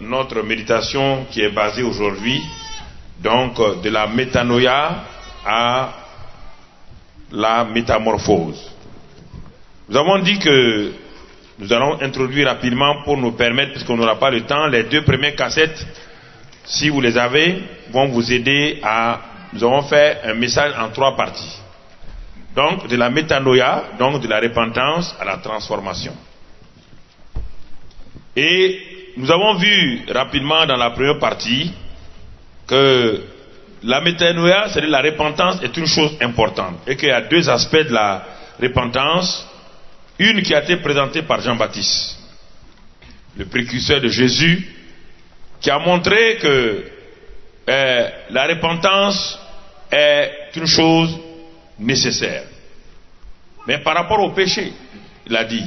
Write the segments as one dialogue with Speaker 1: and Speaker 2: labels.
Speaker 1: notre méditation qui est basée aujourd'hui, donc de la métanoïa à la métamorphose. Nous avons dit que nous allons introduire rapidement pour nous permettre, puisqu'on n'aura pas le temps, les 2 premières cassettes, si vous les avez, vont vous aider à... Nous avons fait un message en 3 parties. Donc, de la métanoïa, donc de la repentance à la transformation. Et nous avons vu rapidement dans la première partie que la métanoïa, c'est-à-dire la repentance, est une chose importante. Et qu'il y a 2 aspects de la repentance. Une qui a été présentée par Jean-Baptiste, le précurseur de Jésus, qui a montré que la repentance est une chose nécessaire. Mais par rapport au péché, il a dit,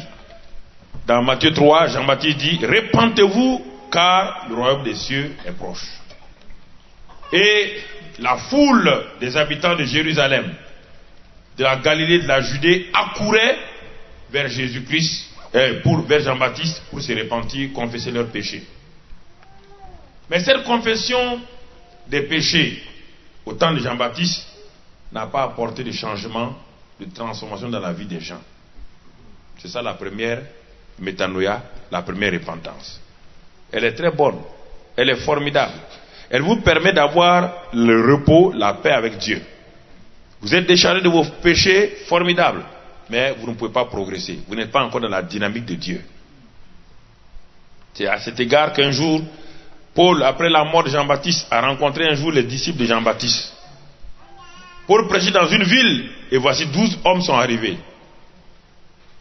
Speaker 1: dans Matthieu 3, Jean-Baptiste dit, « Repentez-vous, car le royaume des cieux est proche. » Et la foule des habitants de Jérusalem, de la Galilée, de la Judée, accourait vers Jésus-Christ, vers Jean-Baptiste, pour se repentir, confesser leurs péchés. Mais cette confession des péchés, au temps de Jean-Baptiste, n'a pas apporté de changement, de transformation dans la vie des gens. C'est ça la première métanoïa, la première repentance. Elle est très bonne, elle est formidable. Elle vous permet d'avoir le repos, la paix avec Dieu. Vous êtes déchargé de vos péchés, formidable. Mais vous ne pouvez pas progresser. Vous n'êtes pas encore dans la dynamique de Dieu. C'est à cet égard qu'un jour, Paul, après la mort de Jean-Baptiste, a rencontré un jour les disciples de Jean-Baptiste. Paul prêchait dans une ville, et voici 12 hommes sont arrivés.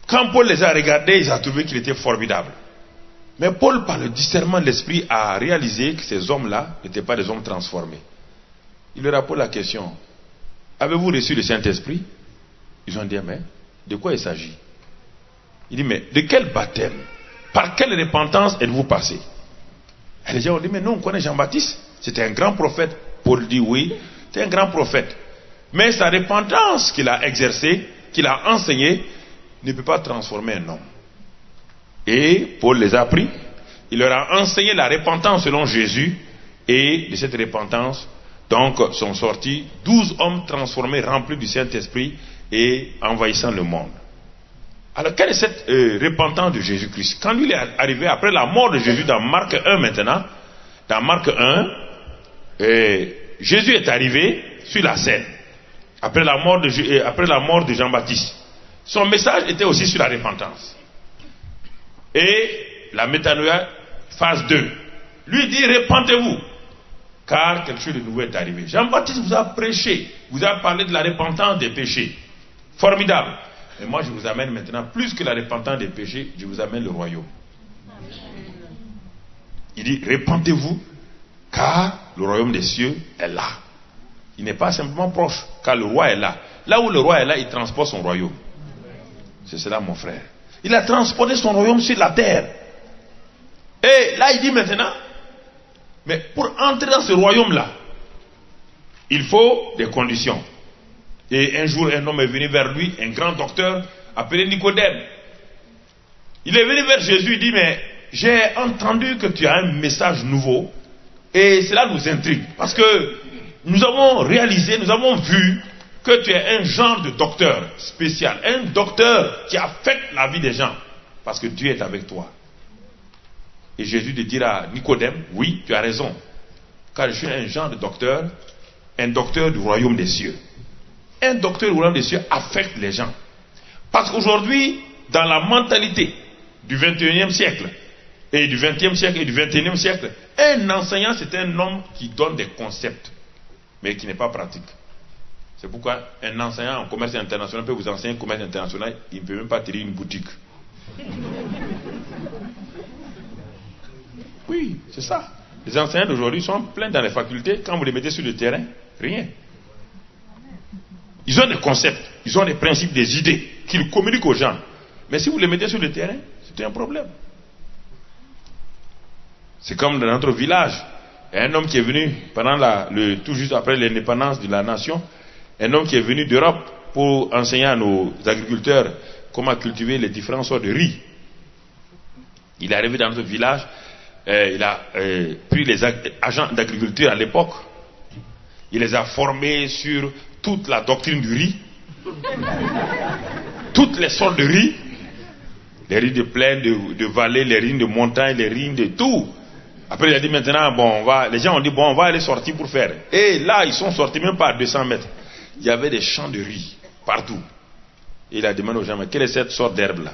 Speaker 1: Quand Paul les a regardés, ils ont trouvé qu'il était formidable. Mais Paul, par le discernement de l'esprit, a réalisé que ces hommes-là n'étaient pas des hommes transformés. Il leur a posé la question, avez-vous reçu le Saint-Esprit? Ils ont dit, mais de quoi il s'agit? Il dit, mais de quel baptême? Par quelle repentance êtes-vous passé? Et les gens ont dit, mais nous on connaît Jean-Baptiste, c'était un grand prophète. Paul dit, oui, c'était un grand prophète. Mais sa repentance qu'il a exercée, qu'il a enseignée, ne peut pas transformer un homme. Et Paul les a pris, il leur a enseigné la repentance selon Jésus, et de cette repentance, donc, sont sortis 12 hommes transformés, remplis du Saint-Esprit, et envahissant le monde. Alors, quelle est cette repentance de Jésus-Christ? Quand lui est arrivé après la mort de Jésus, dans Marc 1 maintenant, dans Marc 1, Jésus est arrivé sur la scène, après la mort de Jean-Baptiste. Son message était aussi sur la repentance. Et la métanoïa, phase 2. Lui dit, repentez-vous, car quelque chose de nouveau est arrivé. Jean-Baptiste vous a prêché, vous a parlé de la repentance des péchés. Formidable. Et moi je vous amène maintenant, plus que la repentance des péchés, je vous amène le royaume. Il dit, repentez-vous, car le royaume des cieux est là. Il n'est pas simplement proche, car le roi est là. Là où le roi est là, il transporte son royaume. C'est cela mon frère. Il a transporté son royaume sur la terre. Et là il dit maintenant, mais pour entrer dans ce royaume-là, il faut des conditions. Et un jour, un homme est venu vers lui, un grand docteur, appelé Nicodème. Il est venu vers Jésus, il dit, mais j'ai entendu que tu as un message nouveau, et cela nous intrigue. Parce que nous avons réalisé, nous avons vu que tu es un genre de docteur spécial, un docteur qui affecte la vie des gens, parce que Dieu est avec toi. Et Jésus lui dira à Nicodème, oui, tu as raison, car je suis un genre de docteur, un docteur du royaume des cieux. Un docteur du royaume des cieux affecte les gens. Parce qu'aujourd'hui, dans la mentalité du 21e siècle, et du 20e siècle et du 21e siècle, un enseignant, c'est un homme qui donne des concepts, mais qui n'est pas pratique. C'est pourquoi un enseignant en commerce international peut vous enseigner commerce international, il ne peut même pas tirer une boutique. Oui, c'est ça. Les enseignants d'aujourd'hui sont pleins dans les facultés. Quand vous les mettez sur le terrain, rien. Ils ont des concepts, ils ont des principes, des idées qu'ils communiquent aux gens. Mais si vous les mettez sur le terrain, c'est un problème. C'est comme dans notre village. Il y a un homme qui est venu pendant tout juste après l'indépendance de la nation, un homme qui est venu d'Europe pour enseigner à nos agriculteurs comment cultiver les différentes sortes de riz. Il est arrivé dans notre village. il a pris les agents d'agriculture à l'époque. Il les a formés sur toute la doctrine du riz. Toutes les sortes de riz. Les riz de plaine, de vallée, les riz de montagne, les riz de tout. Après il a dit maintenant, bon, les gens ont dit, bon, on va aller sortir pour faire. Et là, ils sont sortis même pas à 200 mètres. Il y avait des champs de riz partout. Et il a demandé aux gens, mais quelle est cette sorte d'herbe là?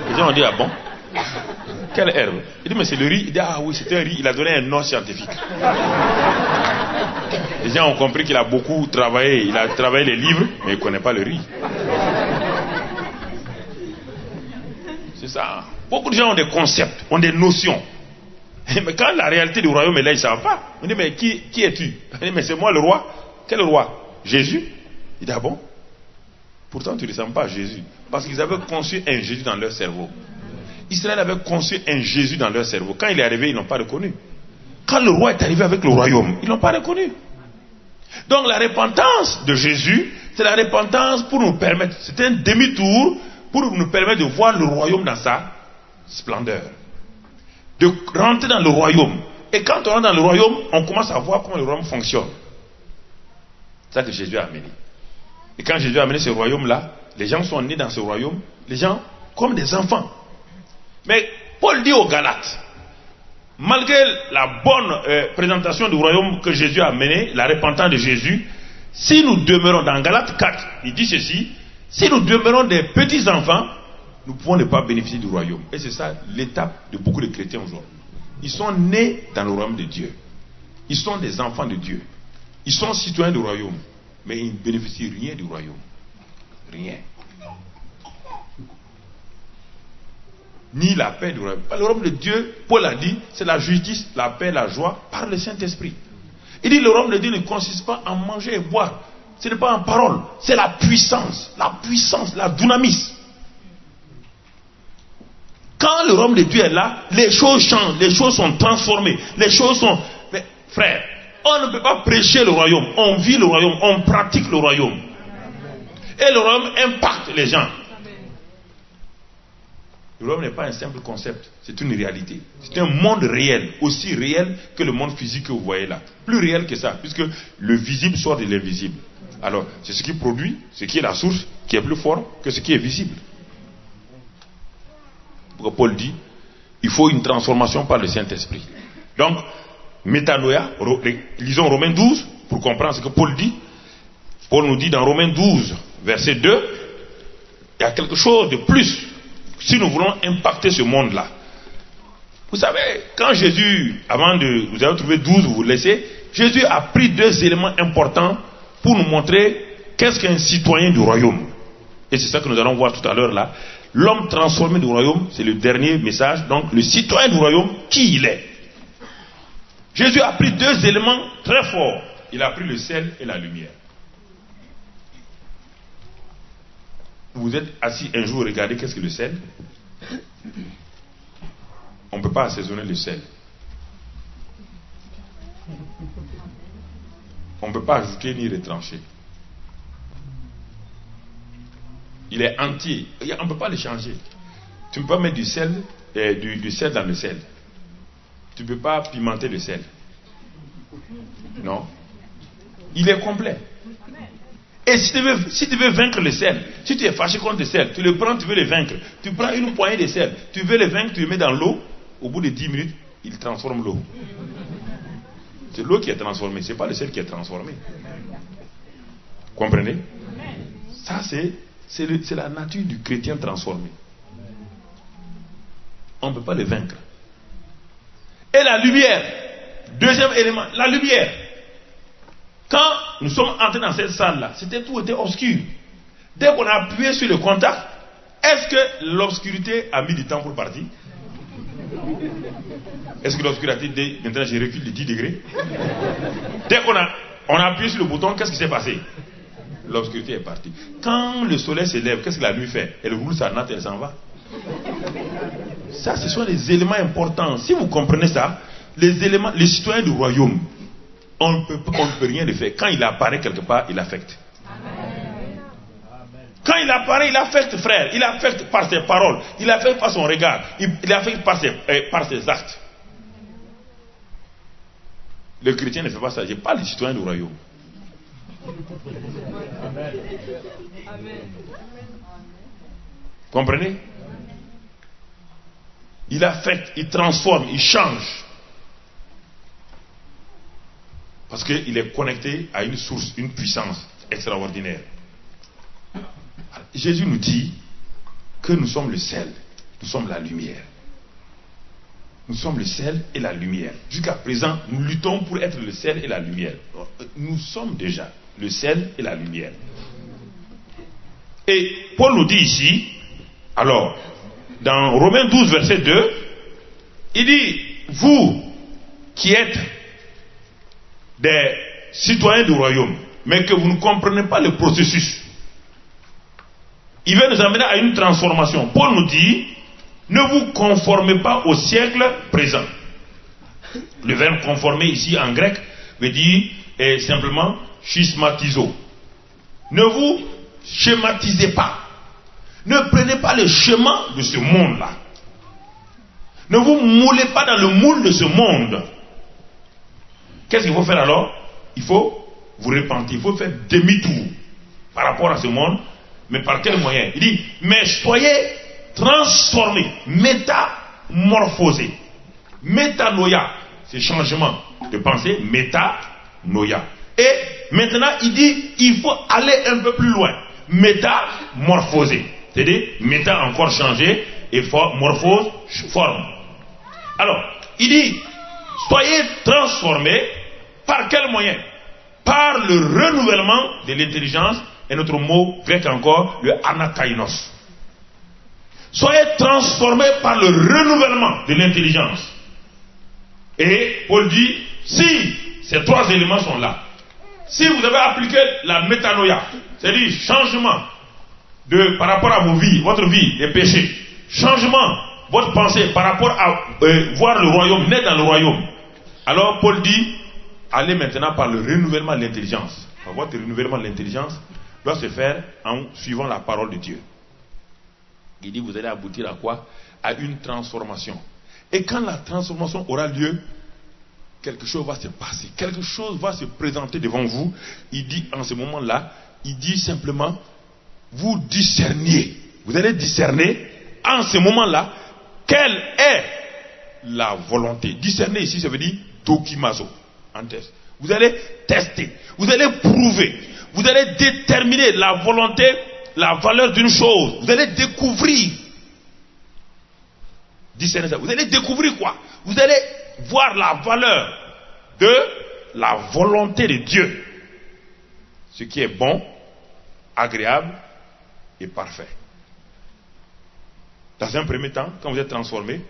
Speaker 1: Les gens ont dit, ah bon? Quelle herbe? Il dit, mais c'est le riz. Il dit, ah oui, c'est un riz. Il a donné un nom scientifique. Les gens ont compris qu'il a beaucoup travaillé. Il a travaillé les livres, mais il ne connaît pas le riz. C'est ça. Beaucoup de gens ont des concepts, ont des notions. Mais quand la réalité du royaume est là, ils ne savent pas. On dit, mais qui es-tu? Il dit, mais c'est moi le roi. Quel roi? Jésus? Il dit, ah bon? Pourtant, tu ne ressembles pas à Jésus. Parce qu'ils avaient conçu un Jésus dans leur cerveau. Israël avait conçu un Jésus dans leur cerveau. Quand il est arrivé, ils ne l'ont pas reconnu. Quand le roi est arrivé avec le royaume, ils ne l'ont pas reconnu. Donc la repentance de Jésus, c'est la repentance pour nous permettre, c'est un demi-tour pour nous permettre de voir le royaume dans sa splendeur. De rentrer dans le royaume. Et quand on rentre dans le royaume, on commence à voir comment le royaume fonctionne. C'est ça que Jésus a amené. Et quand Jésus a amené ce royaume-là, les gens sont nés dans ce royaume, les gens comme des enfants. Mais Paul dit aux Galates, malgré la bonne présentation du royaume que Jésus a amené, la repentance de Jésus, si nous demeurons dans Galates 4, il dit ceci, si nous demeurons des petits enfants, nous pouvons ne pas bénéficier du royaume. Et c'est ça l'étape de beaucoup de chrétiens aujourd'hui. Ils sont nés dans le royaume de Dieu. Ils sont des enfants de Dieu. Ils sont citoyens du royaume. Mais ils ne bénéficient rien du royaume. Rien. Ni la paix du royaume. Le royaume de Dieu, Paul a dit, c'est la justice, la paix, la joie par le Saint-Esprit. Il dit le royaume de Dieu ne consiste pas en manger et boire. Ce n'est pas en parole. C'est la puissance, la dynamis. Quand le royaume de Dieu est là, les choses changent, les choses sont transformées, les choses sont... Mais, frère, on ne peut pas prêcher le royaume, on vit le royaume, on pratique le royaume. Et le royaume impacte les gens. Le royaume n'est pas un simple concept, c'est une réalité. C'est un monde réel, aussi réel que le monde physique que vous voyez là. Plus réel que ça, puisque le visible sort de l'invisible. Alors, c'est ce qui produit, ce qui est la source, qui est plus fort que ce qui est visible. Paul dit, il faut une transformation par le Saint-Esprit. Donc, métanoïa, lisons Romains 12 pour comprendre ce que Paul dit. Paul nous dit dans Romains 12, verset 2, il y a quelque chose de plus si nous voulons impacter ce monde-là. Vous savez, quand Jésus, avant de, vous avez trouvé 12, vous laissez, Jésus a pris deux éléments importants pour nous montrer qu'est-ce qu'un citoyen du royaume. Et c'est ça que nous allons voir tout à l'heure là. L'homme transformé du royaume, c'est le dernier message. Donc le citoyen du royaume, qui il est? Jésus a pris deux éléments très forts. Il a pris le sel et la lumière. Vous êtes assis un jour, regardez qu'est-ce que le sel? On ne peut pas assaisonner le sel. On ne peut pas ajouter ni retrancher. Il est entier. On ne peut pas le changer. Tu ne peux pas mettre du sel dans le sel. Tu ne peux pas pimenter le sel. Non. Il est complet. Et si tu veux vaincre le sel, si tu es fâché contre le sel, tu le prends, tu veux le vaincre. Tu prends une poignée de sel, tu veux le vaincre, tu le mets dans l'eau. Au bout de 10 minutes, il transforme l'eau. C'est l'eau qui est transformée, ce n'est pas le sel qui est transformé. Comprenez? Ça, c'est la nature du chrétien transformé. On ne peut pas le vaincre. Et la lumière, deuxième élément, la lumière. Quand nous sommes entrés dans cette salle-là, tout était obscur. Dès qu'on a appuyé sur le contact, est-ce que l'obscurité a mis du temps pour partir? Est-ce que l'obscurité dit, maintenant je recule de 10 degrés? Dès qu'on a appuyé sur le bouton, qu'est-ce qui s'est passé? L'obscurité est partie. Quand le soleil se lève, qu'est-ce que la nuit fait? Elle roule sa natte, elle s'en va. Ça, ce sont des éléments importants. Si vous comprenez ça, les citoyens du royaume, on ne peut rien le faire. Quand il apparaît quelque part, il affecte. Quand il apparaît, il affecte, frère. Il affecte par ses paroles. Il affecte par son regard. Il affecte par ses actes. Le chrétien ne fait pas ça. Je parle du citoyen du royaume. Amen. Comprenez? Il affecte, il transforme, il change. Parce qu'il est connecté à une source, une puissance extraordinaire. Jésus nous dit que nous sommes le sel, nous sommes la lumière. Nous sommes le sel et la lumière. Jusqu'à présent, nous luttons pour être le sel et la lumière. Nous sommes déjà le sel et la lumière. Et Paul nous dit ici, alors, dans Romains 12, verset 2, il dit, vous qui êtes des citoyens du royaume, mais que vous ne comprenez pas le processus, il va nous amener à une transformation. Paul nous dit, ne vous conformez pas au siècle présent. Le verbe conformer ici en grec veut dire simplement schismatizo. Ne vous schématisez pas. Ne prenez pas le chemin de ce monde-là. Ne vous moulez pas dans le moule de ce monde. Qu'est-ce qu'il faut faire alors? Il faut vous repentir. Il faut faire demi-tour par rapport à ce monde. Mais par quel moyen? Il dit, mais soyez transformés, métamorphosés. Métanoïa, c'est changement de pensée, métanoïa. Et maintenant, il dit, il faut aller un peu plus loin. Métamorphoser. C'est-à-dire, méta encore changé, et morphose, forme. Alors, il dit, soyez transformés par quel moyen? Par le renouvellement de l'intelligence, et notre mot grec encore, le anakainos. Soyez transformés par le renouvellement de l'intelligence. Et Paul dit, si ces trois éléments sont là, si vous avez appliqué la métanoïa, c'est-à-dire changement par rapport à vos vies, votre vie et péché, changement, votre pensée par rapport à voir le royaume, naître dans le royaume, alors Paul dit, allez maintenant par le renouvellement de l'intelligence. Votre renouvellement de l'intelligence doit se faire en suivant la parole de Dieu. Il dit, vous allez aboutir à quoi? À une transformation. Et quand la transformation aura lieu, quelque chose va se passer, quelque chose va se présenter devant vous. Il dit en ce moment-là, il dit simplement, vous discerniez. Vous allez discerner en ce moment-là quelle est la volonté. Discerner ici, ça veut dire dokimazo en test. Vous allez tester, vous allez prouver, vous allez déterminer la volonté, la valeur d'une chose. Vous allez découvrir. Discerner ça. Vous allez découvrir quoi? Vous allez voir la valeur de la volonté de Dieu. Ce qui est bon, agréable et parfait. Dans un premier temps, quand vous êtes transformé,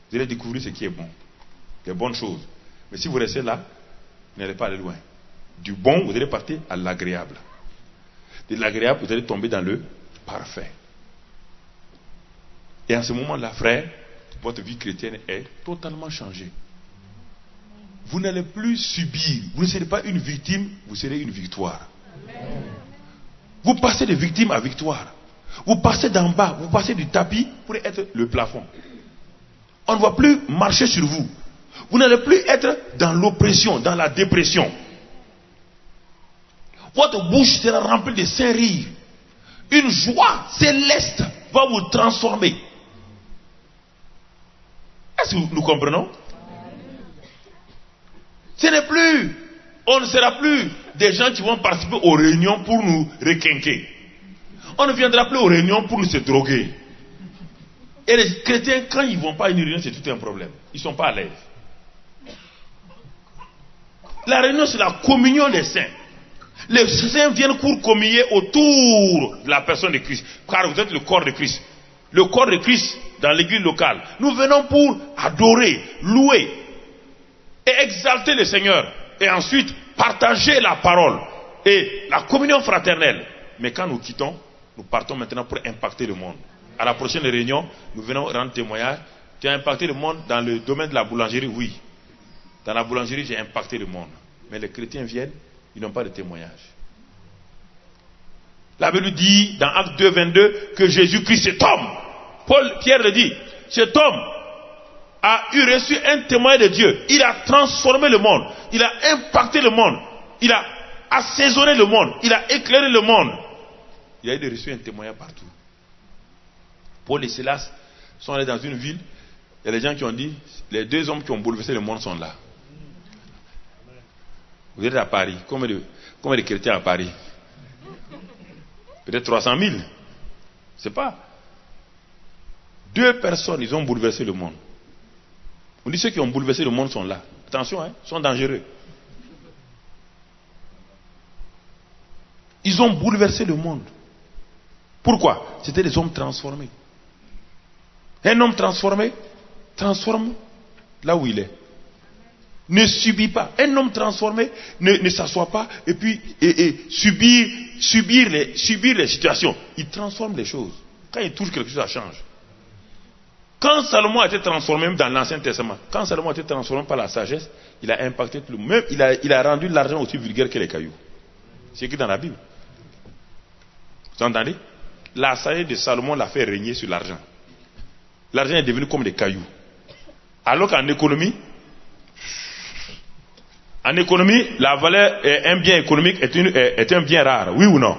Speaker 1: vous allez découvrir ce qui est bon. Les bonnes choses. Mais si vous restez là, vous n'allez pas aller loin. Du bon, vous allez partir à l'agréable. De l'agréable, vous allez tomber dans le parfait. Et en ce moment-là, frère, votre vie chrétienne est totalement changée. Vous n'allez plus subir. Vous ne serez pas une victime, vous serez une victoire. Amen. Vous passez de victime à victoire. Vous passez d'en bas, vous passez du tapis pour être le plafond. On ne va plus marcher sur vous. Vous n'allez plus être dans l'oppression, dans la dépression. Votre bouche sera remplie de saints rires. Une joie céleste va vous transformer. Est-ce que nous comprenons? On ne sera plus des gens qui vont participer aux réunions pour nous requinquer. On ne viendra plus aux réunions pour nous se droguer. Et les chrétiens, quand ils ne vont pas à une réunion, c'est tout un problème. Ils ne sont pas à l'aise. La réunion, c'est la communion des saints. Les saints viennent pour communier autour de la personne de Christ. Car vous êtes le corps de Christ. Le corps de Christ dans l'église locale. Nous venons pour adorer, louer et exalter le Seigneur. Et ensuite partager la parole et la communion fraternelle. Mais quand nous quittons, nous partons maintenant pour impacter le monde. À la prochaine réunion, nous venons rendre témoignage. Tu as impacté le monde dans le domaine de la boulangerie? Oui. Dans la boulangerie, j'ai impacté le monde. Mais les chrétiens viennent, ils n'ont pas de témoignage. La Bible dit dans Acte 2, 22 que Jésus-Christ, cet homme, Pierre le dit, cet homme a eu reçu un témoin de Dieu. Il a transformé le monde. Il a impacté le monde. Il a assaisonné le monde. Il a éclairé le monde. Il a eu reçu un témoignage partout. Paul et Silas sont allés dans une ville. Il y a des gens qui ont dit, les deux hommes qui ont bouleversé le monde sont là. Vous êtes à Paris. Combien de chrétiens à Paris? Peut-être 300 000. C'est pas. Deux personnes, ils ont bouleversé le monde. On dit ceux qui ont bouleversé le monde sont là. Attention, hein, ils sont dangereux. Ils ont bouleversé le monde. Pourquoi? C'était des hommes transformés. Un homme transformé transforme là où il est. Ne subit pas. Un homme transformé ne s'assoit pas et puis subir les situations. Il transforme les choses. Quand il touche quelque chose, ça change. Quand Salomon a été transformé, même dans l'Ancien Testament, quand Salomon a été transformé par la sagesse, il a impacté tout le monde. Même il a rendu l'argent aussi vulgaire que les cailloux. C'est écrit dans la Bible. Vous entendez? La sagesse de Salomon l'a fait régner sur l'argent. L'argent est devenu comme des cailloux. Alors qu'en économie, la valeur, un bien économique est un bien rare. Oui ou non?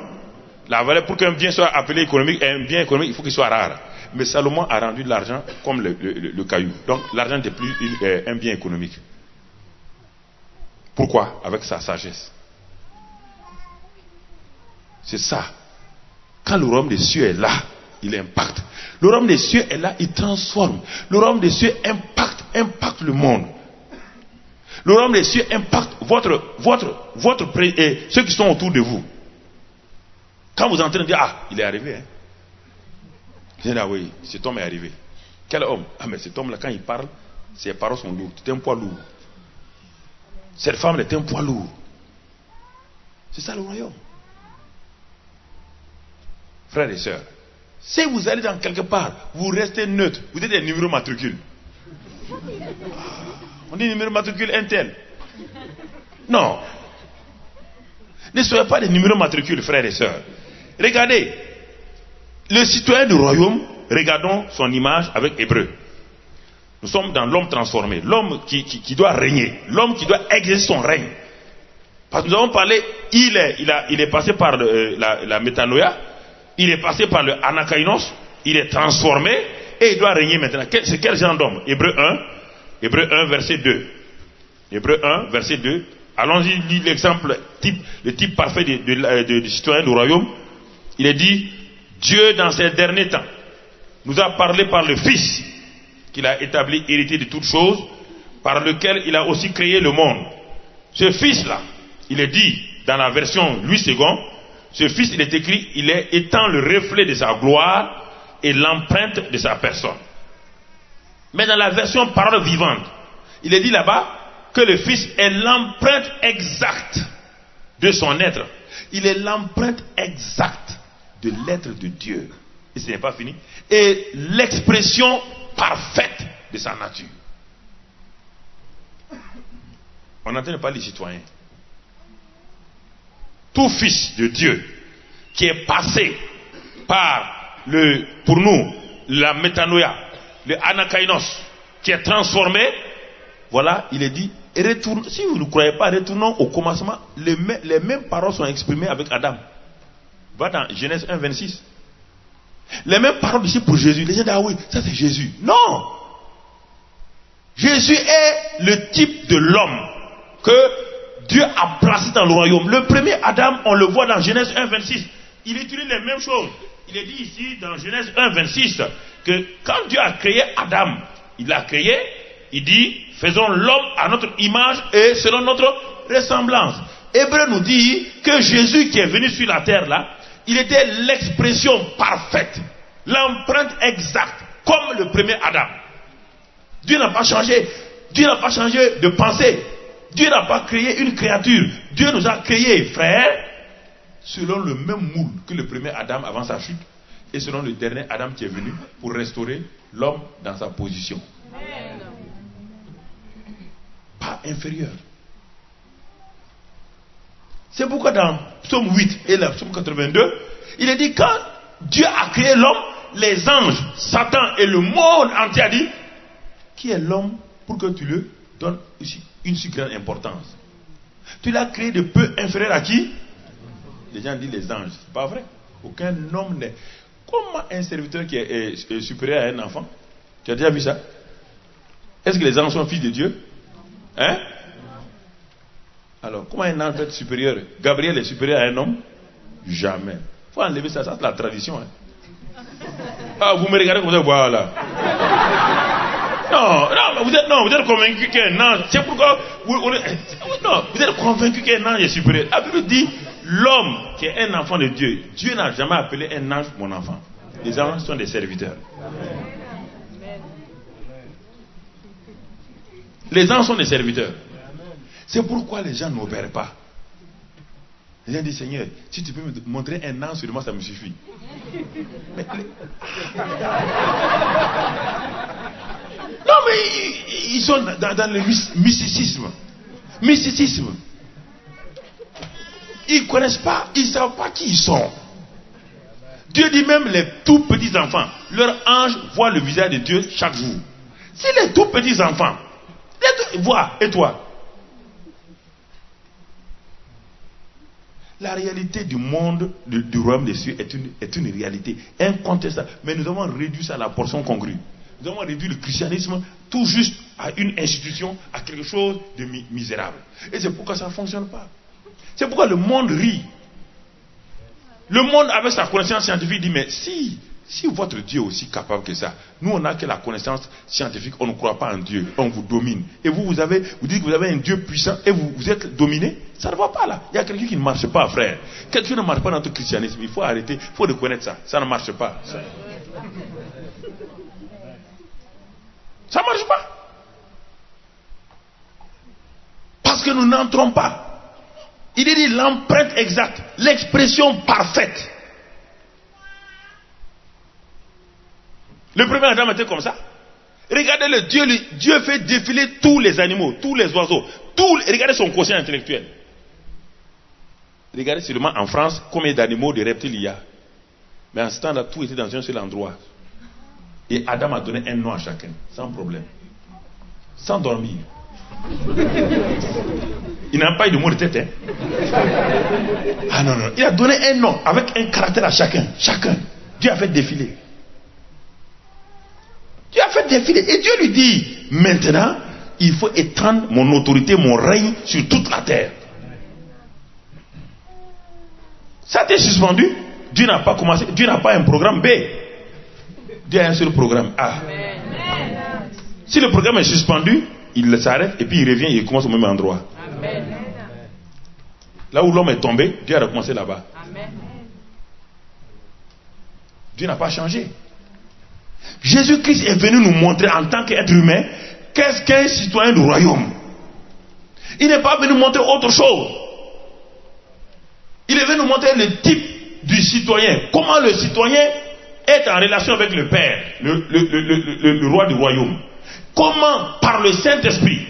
Speaker 1: La valeur, pour qu'un bien soit appelé économique, un bien économique, il faut qu'il soit rare. Mais Salomon a rendu l'argent comme le caillou. Donc l'argent n'est plus un bien économique. Pourquoi? Avec sa sagesse. C'est ça. Quand le royaume des cieux est là, il impacte. Le royaume des cieux est là, il transforme. Le royaume des cieux impacte le monde. Le royaume des cieux impacte ceux qui sont autour de vous. Quand vous entrez, dire, ah, il est arrivé. Hein? Vous dites, ah oui, cet homme est arrivé. Quel homme? Ah, mais cet homme-là, quand il parle, ses paroles sont lourdes. C'est un poids lourd. Cette femme est un poids lourd. C'est ça le royaume. Frères et sœurs, si vous allez dans quelque part, vous restez neutre. Vous êtes des numéros matricules. On dit numéro matricule un tel. Non. Ne soyez pas des numéros matricules, frères et sœurs. Regardez. Le citoyen du royaume, regardons son image avec Hébreu. Nous sommes dans l'homme transformé. L'homme qui doit régner. L'homme qui doit exercer son règne. Parce que nous avons parlé, il est passé par la métanoïa. Il est passé par le anakainos. Il est transformé. Et il doit régner maintenant. C'est quel genre d'homme? Hébreu 1, verset 2. Hébreu 1, verset 2. Allons-y, lire l'exemple, le type parfait du citoyen du royaume. Il est dit, Dieu dans ces derniers temps nous a parlé par le Fils qu'il a établi héritier de toutes choses, par lequel il a aussi créé le monde. Ce Fils-là, il est dit dans la version Louis II, ce Fils, il est écrit, il est étant le reflet de sa gloire et l'empreinte de sa personne. Mais dans la version parole vivante, il est dit là-bas que le Fils est l'empreinte exacte de son être. Il est l'empreinte exacte de l'être de Dieu. Et ce n'est pas fini. Et l'expression parfaite de sa nature. On n'entend pas les citoyens. Tout fils de Dieu qui est passé par pour nous, la métanoïa, le anakainos, qui est transformé, voilà, il est dit, si vous ne croyez pas, retournons au commencement, les mêmes paroles sont exprimées avec Adam. Va dans Genèse 1, 26. Les mêmes paroles ici pour Jésus. Les gens disent, ah oui, ça c'est Jésus. Non! Jésus est le type de l'homme que Dieu a placé dans le royaume. Le premier Adam, on le voit dans Genèse 1, 26. Il utilise les mêmes choses. Il est dit ici dans Genèse 1, 26 que quand Dieu a créé Adam, il l'a créé, il dit, faisons l'homme à notre image et selon notre ressemblance. Hébreu nous dit que Jésus qui est venu sur la terre là, il était l'expression parfaite, l'empreinte exacte, comme le premier Adam. Dieu n'a pas changé. Dieu n'a pas changé de pensée. Dieu n'a pas créé une créature. Dieu nous a créés, frères, selon le même moule que le premier Adam avant sa chute et selon le dernier Adam qui est venu pour restaurer l'homme dans sa position. Pas inférieur. C'est pourquoi dans Psaume 8 et la Psaume 82, Il a dit quand Dieu a créé l'homme, les anges, Satan et le monde entier a dit, qui est l'homme pour que tu lui donnes une si grande importance? Tu l'as créé de peu inférieur à qui? Les gens disent les anges. C'est pas vrai. Aucun homme n'est. Comment un serviteur qui est supérieur à un enfant? Tu as déjà vu ça? Est-ce que les anges sont fils de Dieu? Hein? Alors, comment un ange peut être supérieur? Gabriel est supérieur à un homme? Jamais. Il faut enlever ça, ça c'est la tradition. Hein? Ah, vous me regardez comme ça, voilà. Non, vous êtes convaincu qu'un ange, c'est pourquoi vous êtes convaincu qu'un ange est supérieur. La Bible dit, l'homme qui est un enfant de Dieu, Dieu n'a jamais appelé un ange mon enfant. Les anges sont des serviteurs. Les anges sont des serviteurs. C'est pourquoi les gens n'opèrent pas. Les gens disent, Seigneur, si tu peux me montrer un ange sur moi, ça me suffit. Non, mais ils sont dans le mysticisme. Mysticisme. Ils ne connaissent pas, ils ne savent pas qui ils sont. Dieu dit même les tout petits enfants, leur ange voit le visage de Dieu chaque jour. Si les tout petits enfants voient, et toi? La réalité du monde, du royaume des cieux est une réalité incontestable. Mais nous avons réduit ça à la portion congrue. Nous avons réduit le christianisme tout juste à une institution, à quelque chose de misérable. Et c'est pourquoi ça ne fonctionne pas. C'est pourquoi le monde rit. Le monde, avec sa connaissance scientifique, dit, mais si votre Dieu est aussi capable que ça, nous on n'a que la connaissance scientifique, on ne croit pas en Dieu, on vous domine. Et vous dites que vous avez un Dieu puissant et vous êtes dominé, ça ne va pas là. Il y a quelqu'un qui ne marche pas, frère. Quelqu'un ne marche pas dans notre christianisme, il faut arrêter, il faut reconnaître ça. Ça ne marche pas. Ça ne marche pas. Parce que nous n'entrons pas. Il est dit l'empreinte exacte, l'expression parfaite. Le premier Adam était comme ça. Regardez Dieu fait défiler tous les animaux, tous les oiseaux, regardez son quotient intellectuel. Regardez seulement en France combien d'animaux, de reptiles il y a. Mais en ce temps-là, tout était dans un seul endroit. Et Adam a donné un nom à chacun, sans problème. Sans dormir. Il n'a pas eu de mot de tête. Hein? Ah non. Il a donné un nom avec un caractère à chacun. Chacun. Dieu a fait défiler. Dieu a fait défiler. Et Dieu lui dit, maintenant, il faut étendre mon autorité, mon règne sur toute la terre. Ça a été suspendu. Dieu n'a pas commencé. Dieu n'a pas un programme B. Dieu a un seul programme A. Si le programme est suspendu, il s'arrête et puis il revient et il commence au même endroit. Amen. Là où l'homme est tombé, Dieu a recommencé là-bas. Dieu n'a pas changé. Jésus-Christ est venu nous montrer en tant qu'être humain qu'est-ce qu'un citoyen du royaume. Il n'est pas venu nous montrer autre chose. Il est venu nous montrer le type du citoyen. Comment le citoyen est en relation avec le Père, le roi du royaume. Comment, par le Saint-Esprit,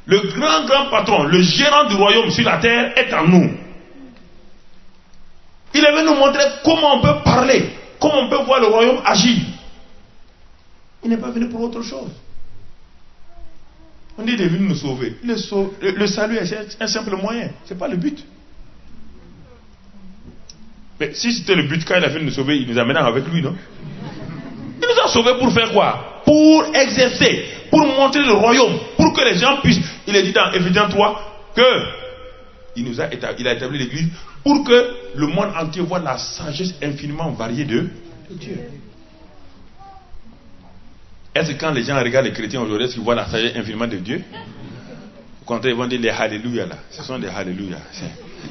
Speaker 1: le grand patron, le gérant du royaume sur la terre est en nous. Il est venu nous montrer comment on peut parler, comment on peut voir le royaume agir. Il n'est pas venu pour autre chose. On dit qu'il est venu nous sauver. Le salut est un simple moyen, ce n'est pas le but. Mais si c'était le but, quand il a venu nous sauver, il nous amène avec lui, non? Il nous a sauvés pour faire quoi? Pour exercer, pour montrer le royaume, pour que les gens puissent. Il est dit dans Éphésiens 3 que il a établi l'église pour que le monde entier voit la sagesse infiniment variée de Dieu. Est-ce que quand les gens regardent les chrétiens aujourd'hui, est-ce qu'ils voient la sagesse infiniment de Dieu? Au contraire, ils vont dire les Alléluia là. Ce sont des Alléluia.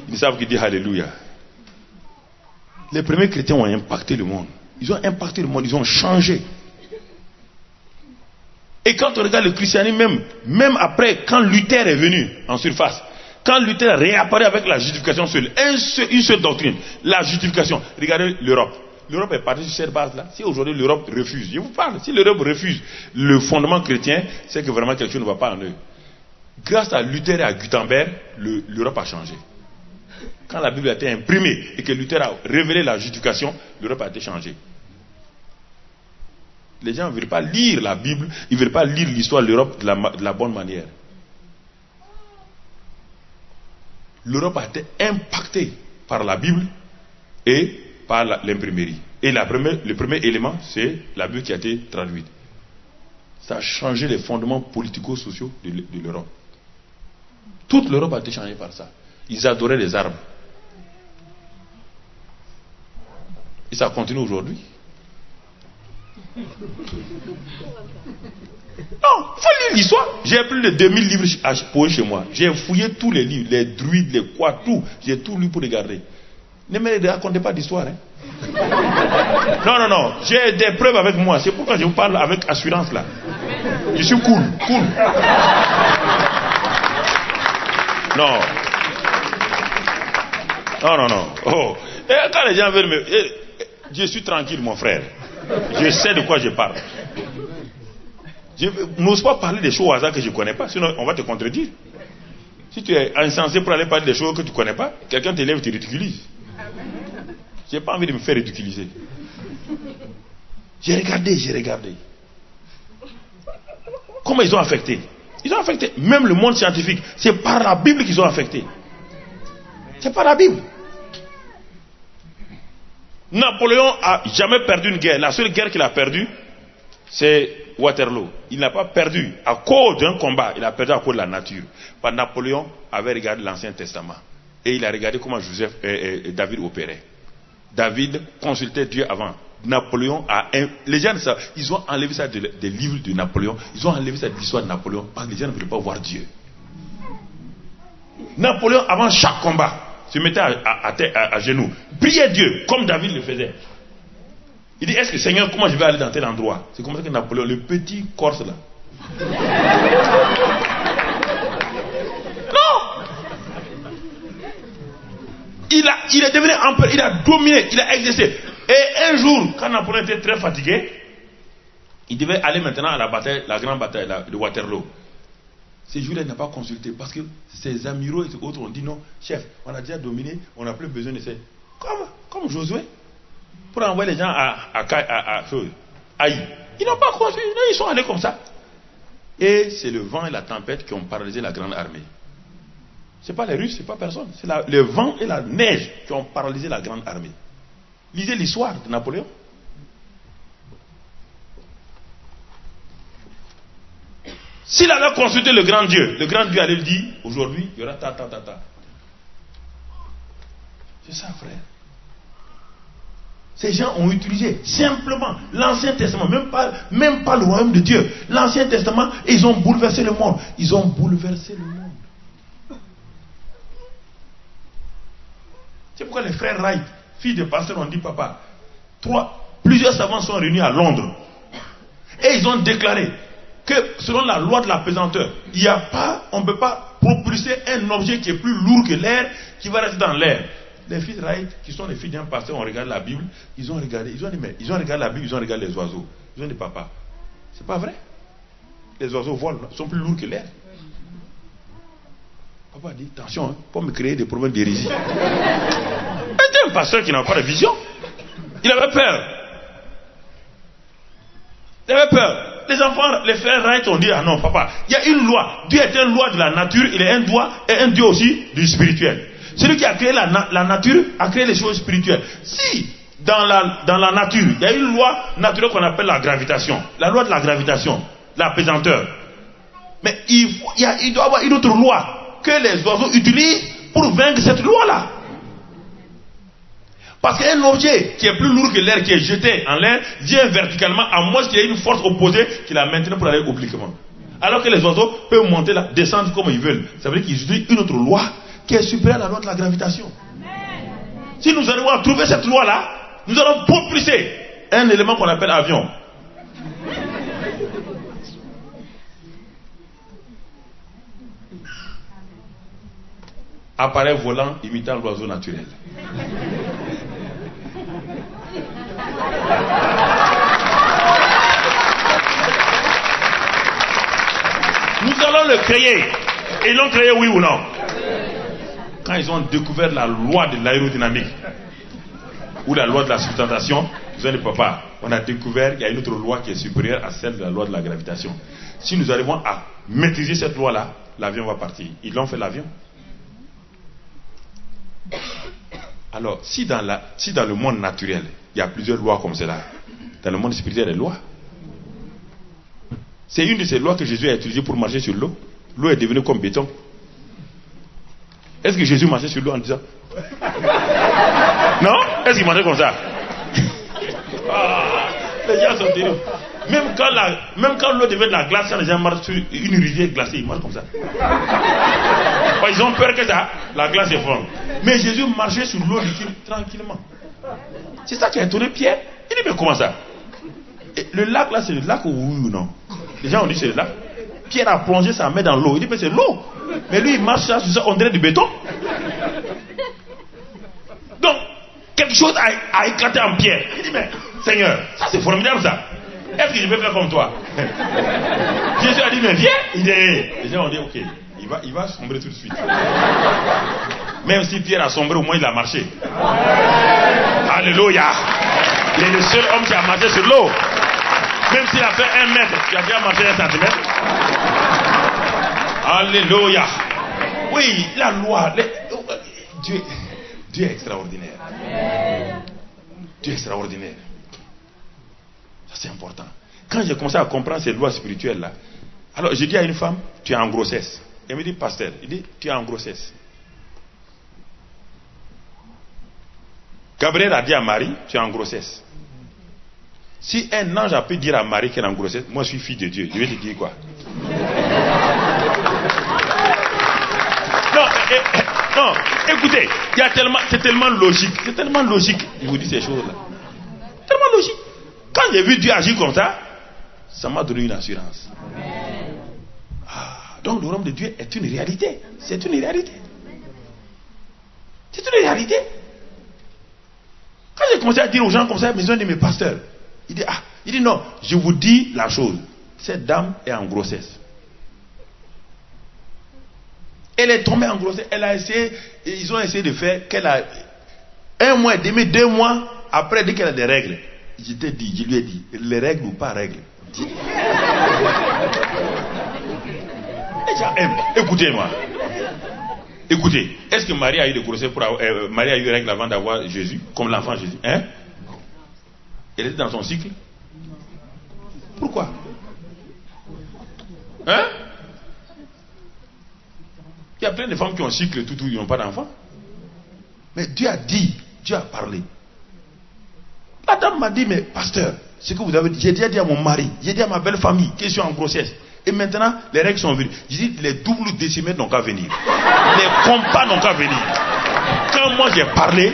Speaker 1: Ils savent qu'ils disent Alléluia. Les premiers chrétiens ont impacté le monde. Ils ont impacté le monde, ils ont changé. Et quand on regarde le christianisme, même après, quand Luther est venu en surface, quand Luther réapparaît avec la justification seule, une seule doctrine, la justification. Regardez l'Europe. L'Europe est partie sur cette base-là. Si aujourd'hui l'Europe refuse, je vous parle, si l'Europe refuse le fondement chrétien, c'est que vraiment quelque chose ne va pas en eux. Grâce à Luther et à Gutenberg, l'Europe a changé. Quand la Bible a été imprimée et que Luther a révélé la justification, l'Europe a été changée. Les gens ne veulent pas lire la Bible, ils ne veulent pas lire l'histoire de l'Europe de la bonne manière. L'Europe a été impactée par la Bible et par l'imprimerie. Et le premier élément, c'est la Bible qui a été traduite. Ça a changé les fondements politico-sociaux de l'Europe. Toute l'Europe a été changée par ça. Ils adoraient les arbres. Et ça continue aujourd'hui. Non, il faut lire l'histoire. J'ai plus de 2000 livres pour chez moi. J'ai fouillé tous les livres, les druides, les quoi, tout. J'ai tout lu pour regarder. Ne me racontez pas d'histoire. Hein. Non. J'ai des preuves avec moi. C'est pourquoi je vous parle avec assurance là. Je suis cool. Non. Oh. Et quand les gens veulent me... Je suis tranquille, mon frère. Je sais de quoi je parle. Je n'ose pas parler des choses au hasard que je ne connais pas, sinon on va te contredire. Si tu es insensé pour aller parler des choses que tu ne connais pas, quelqu'un te lève et te ridiculise. Je n'ai pas envie de me faire ridiculiser. J'ai regardé. Comment ils ont affecté? Ils ont affecté même le monde scientifique. C'est par la Bible qu'ils ont affecté. C'est par la Bible. Napoléon a jamais perdu une guerre. La seule guerre qu'il a perdue, c'est Waterloo. Il n'a pas perdu à cause d'un combat, il a perdu à cause de la nature. Napoléon avait regardé l'Ancien Testament et il a regardé comment David opérait. David consultait Dieu avant. Napoléon les gens, ils ont enlevé ça des livres de Napoléon. Ils ont enlevé ça de l'histoire de Napoléon parce que les gens ne voulaient pas voir Dieu. Napoléon, avant chaque combat, se mettait à genoux, priait Dieu comme David le faisait. Il dit, est-ce que Seigneur, comment je vais aller dans tel endroit? C'est comme ça que Napoléon, le petit Corse là. Non. Il est devenu empereur, il a dominé, il a exercé. Et un jour, quand Napoléon était très fatigué, il devait aller maintenant à la grande bataille de Waterloo. Ces jours-là, il n'a pas consulté parce que ses amiraux et autres ont dit non, chef, on a déjà dominé, on n'a plus besoin de ça. Comme Josué, pour envoyer les gens à Haï. Ils n'ont pas consulté, ils sont allés comme ça. Et c'est le vent et la tempête qui ont paralysé la grande armée. Ce n'est pas les Russes, ce n'est pas personne. C'est le vent et la neige qui ont paralysé la grande armée. Lisez l'histoire de Napoléon. S'il avait consulté le grand Dieu allait lui dire, aujourd'hui, il y aura ta. C'est ça, frère. Ces gens ont utilisé simplement l'Ancien Testament, même pas le royaume de Dieu. L'Ancien Testament, et ils ont bouleversé le monde. C'est pourquoi les frères Wright, filles de pasteurs, ont dit, papa, plusieurs savants sont réunis à Londres. Et ils ont déclaré que selon la loi de la pesanteur, on ne peut pas propulser un objet qui est plus lourd que l'air, qui va rester dans l'air. Les filles Wright, qui sont les filles d'un pasteur, ont regardé la Bible, ils ont regardé la Bible, ils ont regardé les oiseaux. Ils ont dit, papa, c'est pas vrai. Les oiseaux volent, sont plus lourds que l'air. Papa a dit, attention, hein, pour me créer des problèmes d'hérésie. C'était un pasteur qui n'a pas de vision. Il avait peur. Les enfants, les frères Wright ont dit, ah non, papa, il y a une loi. Dieu est une loi de la nature, il est un Dieu aussi du spirituel. Celui qui a créé la nature a créé les choses spirituelles. Si, dans la nature, il y a une loi naturelle qu'on appelle la gravitation. La loi de la gravitation, la pesanteur. Mais il doit y avoir une autre loi que les oiseaux utilisent pour vaincre cette loi-là. Parce qu'un objet qui est plus lourd que l'air, qui est jeté en l'air, vient verticalement, à moins qu'il y ait une force opposée qui la maintienne pour aller obliquement. Alors que les oiseaux peuvent monter là, descendre comme ils veulent. Ça veut dire qu'ils utilisent une autre loi qui est supérieure à la loi de la gravitation. Si nous arrivons à trouver cette loi-là, nous allons propulser un élément qu'on appelle avion. Appareil volant imitant l'oiseau naturel. Nous allons le créer. Et l'ont créé, oui ou non? quand ils ont découvert la loi de l'aérodynamique, ou la loi de la sustentation, ils ont dit, papa, on a découvert qu'il y a une autre loi qui est supérieure à celle de la loi de la gravitation. Si nous arrivons à maîtriser cette loi-là, l'avion va partir. Ils l'ont fait, l'avion. Alors, si dans le monde naturel, il y a plusieurs lois comme cela, dans le monde spirituel, il y a des lois. C'est une de ces lois que Jésus a utilisée pour marcher sur l'eau. L'eau est devenue comme béton. Est-ce que Jésus marchait sur l'eau en disant non? Est-ce qu'il marchait comme ça? Les gens sont terribles. Même quand l'eau devient de la glace, quand les gens marchent sur une rivière glacée, ils marchent comme ça. Ils ont peur que la glace s'effondre. Mais Jésus marchait sur l'eau liquide tranquillement. C'est ça qui a étonné Pierre. Il dit, mais comment ça? Et le lac là, c'est le lac oui ou non? Les gens ont dit c'est le lac. Pierre a plongé sa main dans l'eau. Il dit, mais c'est l'eau. Mais lui, il marche sur ça, on dirait du béton. Donc, quelque chose a éclaté en Pierre. Il dit, mais Seigneur, ça c'est formidable ça. Est-ce que je peux faire comme toi? Jésus a dit, mais viens. Les gens ont dit, ok, il va sombrer tout de suite. Même si Pierre a sombré, au moins il a marché. Alléluia. Il est le seul homme qui a marché sur l'eau. Même s'il a fait 1 mètre, il a déjà marché 1 centimètre. Alléluia. Oui, la loi. Dieu est extraordinaire. Dieu est extraordinaire. Ça c'est important. Quand j'ai commencé à comprendre ces lois spirituelles là, alors j'ai dit à une femme, tu es en grossesse. Elle me dit, pasteur, il dit, tu es en grossesse. Gabriel a dit à Marie, tu es en grossesse. Si un ange a pu dire à Marie qu'elle est en grossesse, moi je suis fille de Dieu, je vais te dire quoi? Non, écoutez, c'est tellement logique. C'est tellement logique, je vous dis ces choses-là. Tellement logique. Quand j'ai vu Dieu agir comme ça, ça m'a donné une assurance. Donc le royaume de Dieu est une réalité. C'est une réalité. C'est une réalité. Quand j'ai commencé à dire aux gens comme ça, ils ont dit, mais pasteur, il dit non, je vous dis la chose. Cette dame est en grossesse. Elle est tombée en grossesse. Elle a essayé, ils ont essayé de faire qu'elle a 1 mois et demi, 2 mois après, dès qu'elle a des règles. Je lui ai dit, les règles ou pas règles. Les gens aiment. Écoutez-moi. Écoutez, est-ce que Marie a eu des grossesses Marie a eu des règles avant d'avoir Jésus, comme l'enfant Jésus? Hein? Elle était dans son cycle. Pourquoi? Hein? Il y a plein de femmes qui ont un cycle tout, ils n'ont pas d'enfant. Mais Dieu a dit, Dieu a parlé. La dame m'a dit, mais pasteur, ce que vous avez dit, j'ai déjà dit à mon mari, j'ai dit à ma belle famille qu'ils sont en grossesse. Et maintenant, les règles sont venues. J'ai dit, les doubles décimètres n'ont qu'à venir. Les compas n'ont qu'à venir. Quand moi j'ai parlé,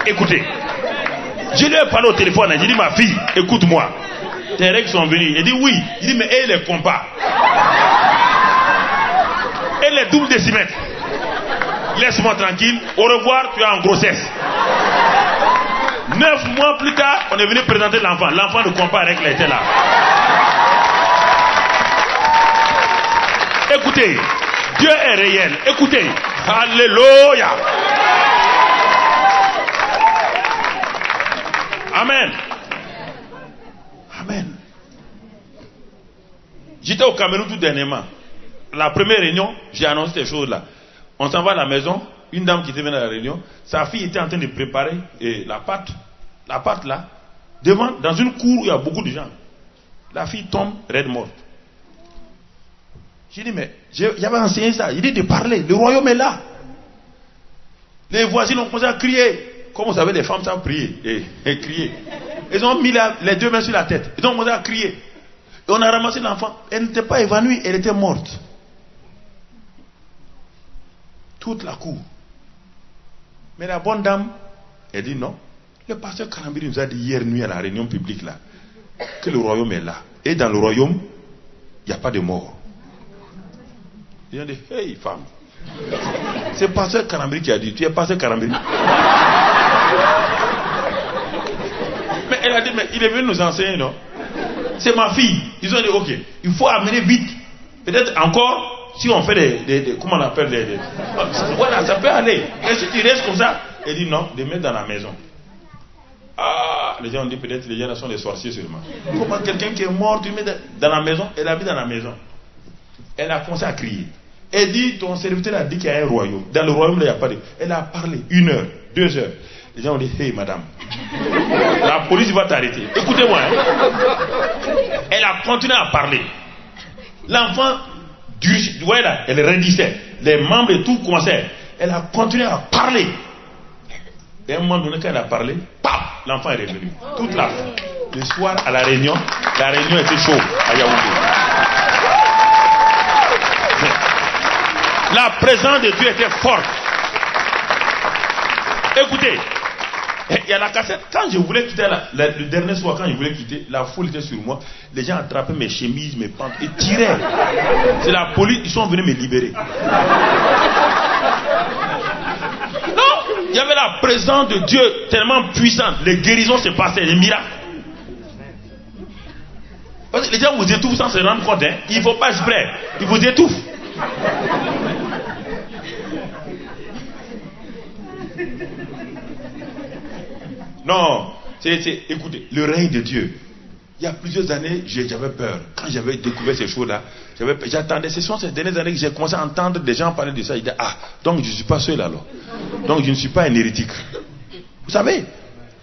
Speaker 1: écoutez, je lui ai parlé au téléphone, j'ai dit, ma fille, écoute-moi. Tes règles sont venues. Il dit, oui. Il dit, mais et les compas? Et les doubles décimètres? Laisse-moi tranquille. Au revoir, tu es en grossesse. 9 mois plus tard, on est venu présenter l'enfant. L'enfant de compas avec était là. Écoutez, Dieu est réel. Écoutez, alléluia. Amen. Amen. J'étais au Cameroun tout dernièrement. La première réunion, j'ai annoncé ces choses-là. On s'en va à la maison. Une dame qui était venue à la réunion, sa fille était en train de préparer la pâte. La pâte là, devant, dans une cour où il y a beaucoup de gens. La fille tombe, raide morte. J'ai dit, mais j'avais enseigné ça. Il dit de parler. Le royaume est là. Les voisins ont commencé à crier. Comme vous savez, les femmes savent prier et crier. Ils ont mis les 2 mains sur la tête. Ils ont commencé à crier. Et on a ramassé l'enfant. Elle n'était pas évanouie, elle était morte. Toute la cour. Mais la bonne dame, elle dit non. Le pasteur Karambiri nous a dit hier nuit à la réunion publique là, que le royaume est là. Et dans le royaume, il n'y a pas de mort. Ils ont dit, hey femme, c'est pasteur Karambiri qui a dit, tu es pasteur Karambiri. Mais elle a dit, mais il est venu nous enseigner, non? C'est ma fille. Ils ont dit, ok, il faut amener vite. Peut-être encore si on fait comment on appelle voilà, ça peut aller. Et si tu restes comme ça, il dit non, de mettre dans la maison. Ah, les gens ont dit peut-être les gens sont des sorciers seulement. Comment quelqu'un qui est mort, tu mets dans la maison, elle habite dans la maison. Elle a commencé à crier. Elle dit, ton serviteur a dit qu'il y a un royaume. Dans le royaume, il n'y a pas de... Elle a parlé 1 heure, 2 heures. Les gens ont dit, hey madame, la police va t'arrêter. Écoutez-moi. Hein. Elle a continué à parler. L'enfant, vous voyez là, elle raidissait. Les membres et tout commençaient. Elle a continué à parler. Et à un moment donné, quand elle a parlé, paf, l'enfant est revenu. Toute la fin. Le soir, à la réunion était chaude à Yaoundé. La présence de Dieu était forte. Écoutez, il y a la cassette. Quand je voulais quitter, le dernier soir, quand je voulais quitter, la foule était sur moi. Les gens attrapaient mes chemises, mes pentes et tiraient. C'est la police, ils sont venus me libérer. Non, il y avait la présence de Dieu tellement puissante. Les guérisons se passaient, les miracles. Parce que les gens vous étouffent sans se rendre compte. Hein. Il ne faut pas exprès. Ils vous étouffent. Non, écoutez, le règne de Dieu. Il y a plusieurs années, j'avais peur. Quand j'avais découvert ces choses-là, j'attendais. Ce sont ces dernières années que j'ai commencé à entendre des gens parler de ça. Ils disaient, ah, donc je ne suis pas seul alors. Donc je ne suis pas un hérétique. Vous savez,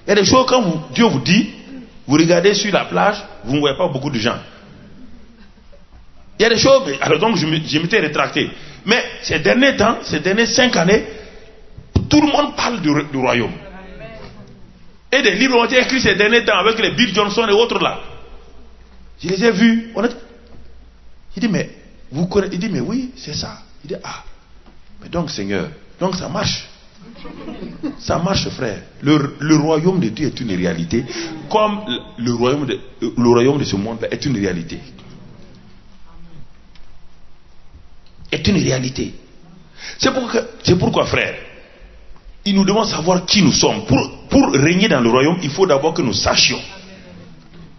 Speaker 1: il y a des choses quand Dieu vous dit, vous regardez sur la plage, vous ne voyez pas beaucoup de gens. Il y a des choses, alors donc je m'étais rétracté. Mais ces derniers temps, ces dernières 5 années, tout le monde parle du royaume. Et des livres ont été écrits ces derniers temps avec les Bill Johnson et autres là. Je les ai vus. Il dit, mais vous connaissez? Il dit, mais oui, c'est ça. Il dit, ah, mais donc Seigneur, donc ça marche. Ça marche, frère. Le royaume de Dieu est une réalité, comme le royaume de ce monde est une réalité. Est une réalité. C'est pourquoi, frère, nous devons savoir qui nous sommes. Pour régner dans le royaume, il faut d'abord que nous sachions.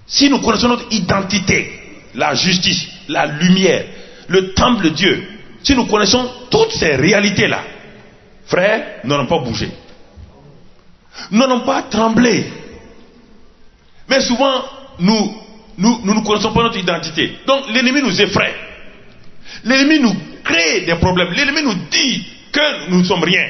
Speaker 1: Si nous connaissons notre identité, la justice, la lumière, le temple de Dieu, si nous connaissons toutes ces réalités-là, frère, nous n'allons pas bouger. Nous n'allons pas trembler. Mais souvent, nous ne connaissons pas notre identité. Donc l'ennemi nous effraie. L'ennemi nous crée des problèmes. L'ennemi nous dit que nous ne sommes rien.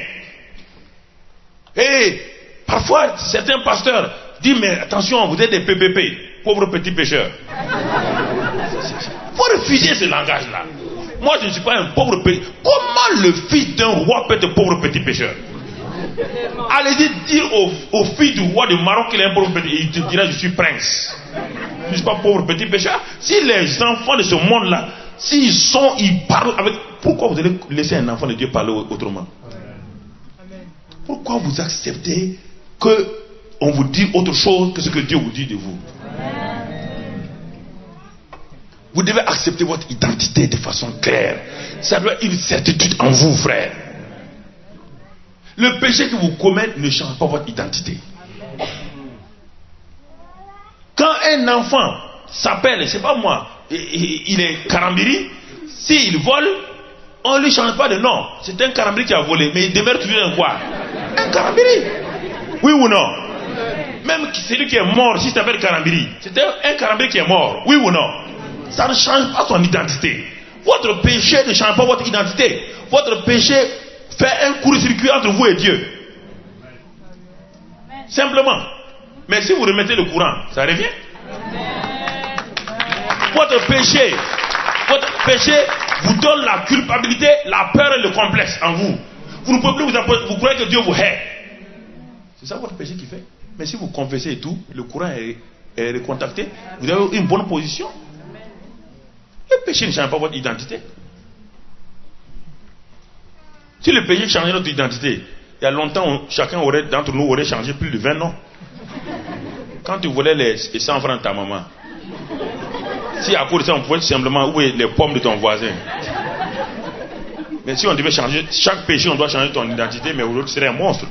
Speaker 1: Et parfois, certains pasteurs disent, mais attention, vous êtes des PPP, pauvres petits pécheurs. Il faut refuser ce langage-là. Moi, je ne suis pas un pauvre pécheur. Comment le fils d'un roi peut être pauvre petit pécheur? Allez-y dire au fils du roi de Maroc qu'il est un pauvre petit pécheur. Il te dira, je suis prince. Je ne suis pas pauvre petit pécheur. Si les enfants de ce monde-là, ils parlent avec... Pourquoi vous allez laisser un enfant de Dieu parler autrement? Pourquoi vous acceptez qu'on vous dise autre chose que ce que Dieu vous dit de vous? Vous devez accepter votre identité de façon claire. Ça doit être une certitude en vous, frère. Le péché que vous commettez ne change pas votre identité. Quand un enfant s'appelle, je ne sais pas moi, il est Karambiri, s'il vole, on ne lui change pas de nom. C'est un Karambiri qui a volé, mais il demeure toujours un quoi? Un Karambiri. Oui ou non? Même celui qui est mort, si s'appelle Karambiri, c'est un Karambiri qui est mort. Oui ou non? Ça ne change pas son identité. Votre péché ne change pas votre identité. Votre péché fait un court-circuit entre vous et Dieu. Simplement. Mais si vous remettez le courant, ça revient. Votre péché vous donne la culpabilité, la peur et le complexe en vous. Vous ne pouvez plus vous croyez que Dieu vous hait. C'est ça votre péché qui fait. Mais si vous confessez et tout, le courant est recontacté, vous avez une bonne position. Le péché ne change pas votre identité. Si le péché changeait notre identité, il y a longtemps, chacun d'entre nous aurait changé plus de 20 noms. Quand tu volais les 100 francs de ta maman, si à cause de ça, on pouvait simplement oublier les pommes de ton voisin. Mais si on devait changer, chaque péché, on doit changer ton identité, mais l'autre serait un monstre.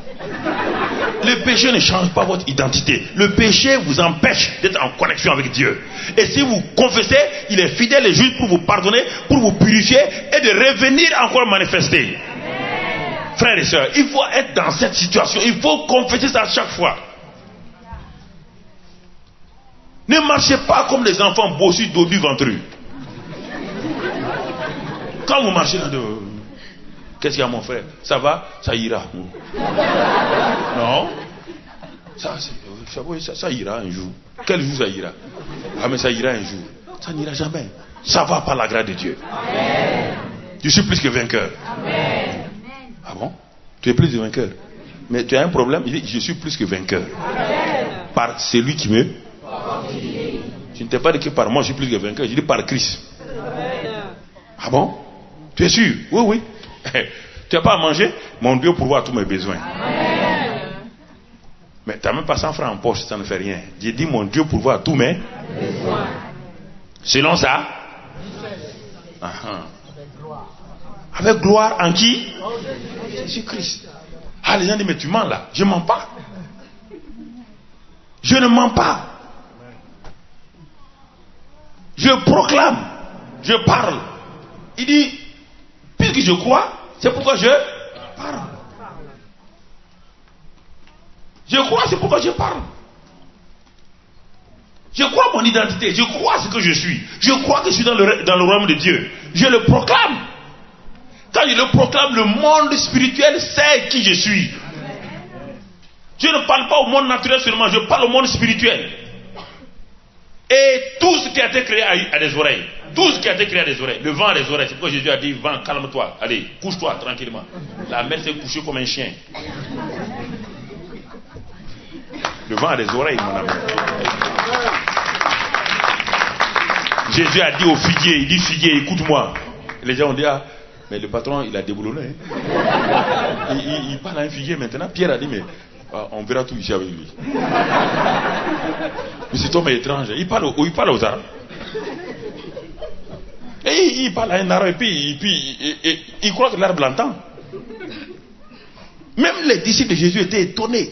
Speaker 1: Le péché ne change pas votre identité. Le péché vous empêche d'être en connexion avec Dieu. Et si vous confessez, il est fidèle et juste pour vous pardonner, pour vous purifier et de revenir encore manifester. Amen. Frères et sœurs, il faut être dans cette situation. Il faut confesser ça à chaque fois. Ne marchez pas comme des enfants bossus, dodus, ventrus. Quand vous marchez là-dedans, qu'est-ce qu'il y a mon frère? Ça va? Ça ira. Non. Ça ira un jour. Quel jour ça ira? Ah mais ça ira un jour. Ça n'ira jamais. Ça va par la grâce de Dieu. Amen. Je suis plus que vainqueur. Amen. Ah bon? Tu es plus que vainqueur. Mais tu as un problème? Il dit, je suis plus que vainqueur. Amen. Par celui qui me... Je ne t'ai pas dit que par moi je suis plus que vainqueur. Je dis par Christ. Amen. Ah bon? Tu es sûr? Oui, oui. Tu n'as pas à manger? Mon Dieu pourvoit tous mes besoins. Amen. Mais tu n'as même pas 100 francs en poche, ça ne fait rien. J'ai dit mon Dieu pourvoit tous mes besoins. Selon ça? Avec gloire en qui? Jésus-Christ. Ah, les gens disent mais tu mens là. Je ne mens pas. Je ne mens pas. Je proclame. Je parle. Il dit puisque je crois, c'est pourquoi je parle. Je crois, c'est pourquoi je parle. Je crois mon identité. Je crois ce que je suis. Je crois que je suis dans le royaume de Dieu. Je le proclame. Quand je le proclame, le monde spirituel sait qui je suis. Je ne parle pas au monde naturel seulement, je parle au monde spirituel. Et tout ce qui a été créé a des oreilles. Tout ce qui a été créé a des oreilles. Le vent a des oreilles. C'est pourquoi Jésus a dit, vent, calme-toi. Allez, couche-toi tranquillement. La mer s'est couchée comme un chien. Le vent a des oreilles, mon ami. Jésus a dit au figuier, il dit figuier, écoute-moi. Les gens ont dit, ah, mais le patron, il a déboulonné. Hein. Il parle à un figuier maintenant. Pierre a dit, mais on verra tout ici avec lui. Mais cet homme est étrange. Il parle aux Arabes. Et il parle à un arabe et puis il croit que l'arbre l'entend. Même les disciples de Jésus étaient étonnés.